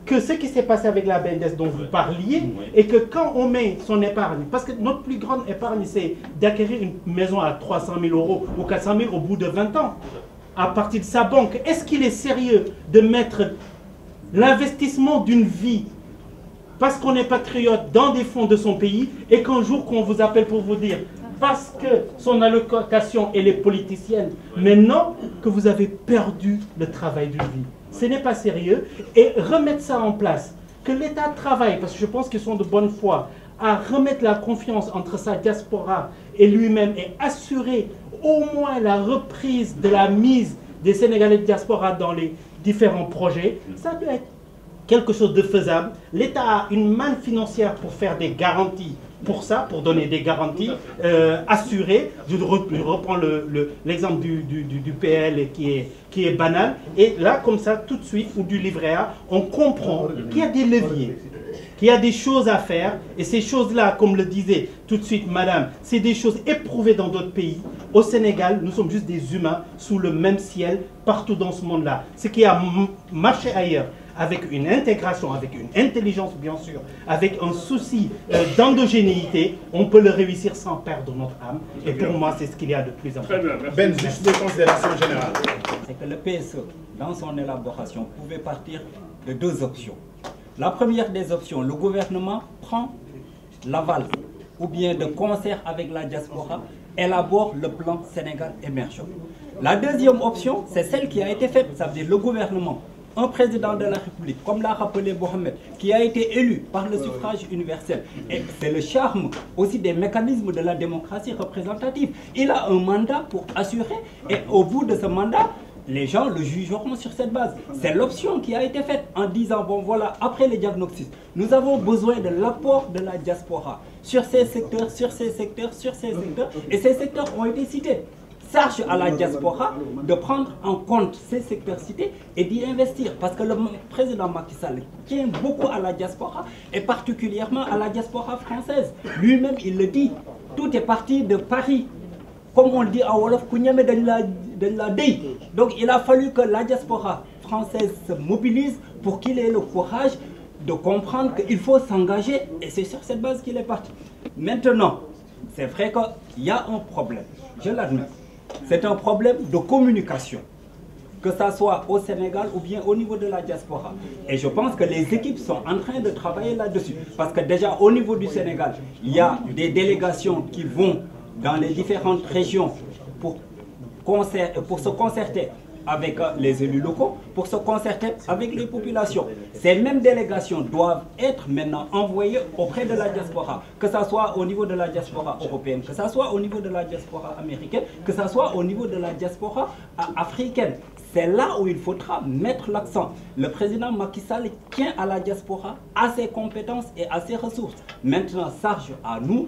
Speaker 12: que ce qui s'est passé avec la BNDES dont vous parliez, et que quand on met son épargne, parce que notre plus grande épargne, c'est d'acquérir une maison à 300 000 euros ou 400 000 au bout de 20 ans, à partir de sa banque, est-ce qu'il est sérieux de mettre l'investissement d'une vie, parce qu'on est patriote, dans des fonds de son pays, et qu'un jour qu'on vous appelle pour vous dire, parce que son allocation, elle est politicienne, maintenant que vous avez perdu le travail d'une vie? Ce n'est pas sérieux. Et remettre ça en place, que l'État travaille, parce que je pense qu'ils sont de bonne foi, à remettre la confiance entre sa diaspora et lui-même et assurer au moins la reprise de la mise des Sénégalais de diaspora dans les différents projets, ça doit être quelque chose de faisable. L'État a une manne financière pour faire des garanties pour ça, pour donner des garanties assurées. Je reprends l'exemple du PL qui est banal. Et là, comme ça, tout de suite, ou du livret A, on comprend qu'il y a des leviers, qu'il y a des choses à faire. Et ces choses-là, comme le disait tout de suite madame, c'est des choses éprouvées dans d'autres pays. Au Sénégal, nous sommes juste des humains sous le même ciel partout dans ce monde-là. Ce qui a marché ailleurs, avec une intégration, avec une intelligence bien sûr, avec un souci d'endogénéité, on peut le réussir sans perdre notre âme. Et pour moi, c'est ce qu'il y a de plus important.
Speaker 18: Ben, juste des considérations générales.
Speaker 11: C'est que le PSE, dans son élaboration, pouvait partir de deux options. La première des options, le gouvernement prend l'aval, ou bien de concert avec la diaspora, élabore le plan Sénégal émergent. La deuxième option, c'est celle qui a été faite, ça veut dire le gouvernement, un président de la République, comme l'a rappelé Mohamed, qui a été élu par le suffrage universel. Et c'est le charme aussi des mécanismes de la démocratie représentative. Il a un mandat pour assurer, et au bout de ce mandat, les gens le jugeront sur cette base. C'est l'option qui a été faite en disant, bon voilà, après les diagnostics, nous avons besoin de l'apport de la diaspora sur ces secteurs, sur ces secteurs, sur ces secteurs, et ces secteurs ont été cités. Charge à la diaspora de prendre en compte ces secteurs cités et d'y investir. Parce que le président Macky Sall tient beaucoup à la diaspora et particulièrement à la diaspora française. Lui-même, il le dit, tout est parti de Paris. Comme on dit à Wolof, donc il a fallu que la diaspora française se mobilise pour qu'il ait le courage de comprendre qu'il faut s'engager. Et c'est sur cette base qu'il est parti. Maintenant, c'est vrai qu'il y a un problème, je l'admets. C'est un problème de communication, que ça soit au Sénégal ou bien au niveau de la diaspora. Et je pense que les équipes sont en train de travailler là-dessus. Parce que déjà au niveau du Sénégal, il y a des délégations qui vont dans les différentes régions pour se concerter avec les élus locaux, pour se concerter avec les populations. Ces mêmes délégations doivent être maintenant envoyées auprès de la diaspora, que ce soit au niveau de la diaspora européenne, que ce soit au niveau de la diaspora américaine, que ce soit au niveau de la diaspora africaine. C'est là où il faudra mettre l'accent. Le président Macky Sall tient à la diaspora, à ses compétences et à ses ressources. Maintenant, charge à nous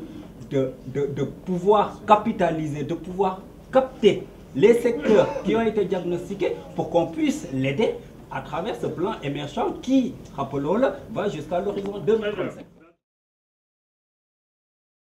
Speaker 11: de pouvoir capitaliser, de pouvoir capter les secteurs qui ont été diagnostiqués pour qu'on puisse l'aider à travers ce plan émergent qui, rappelons-le, va jusqu'à l'horizon 2035.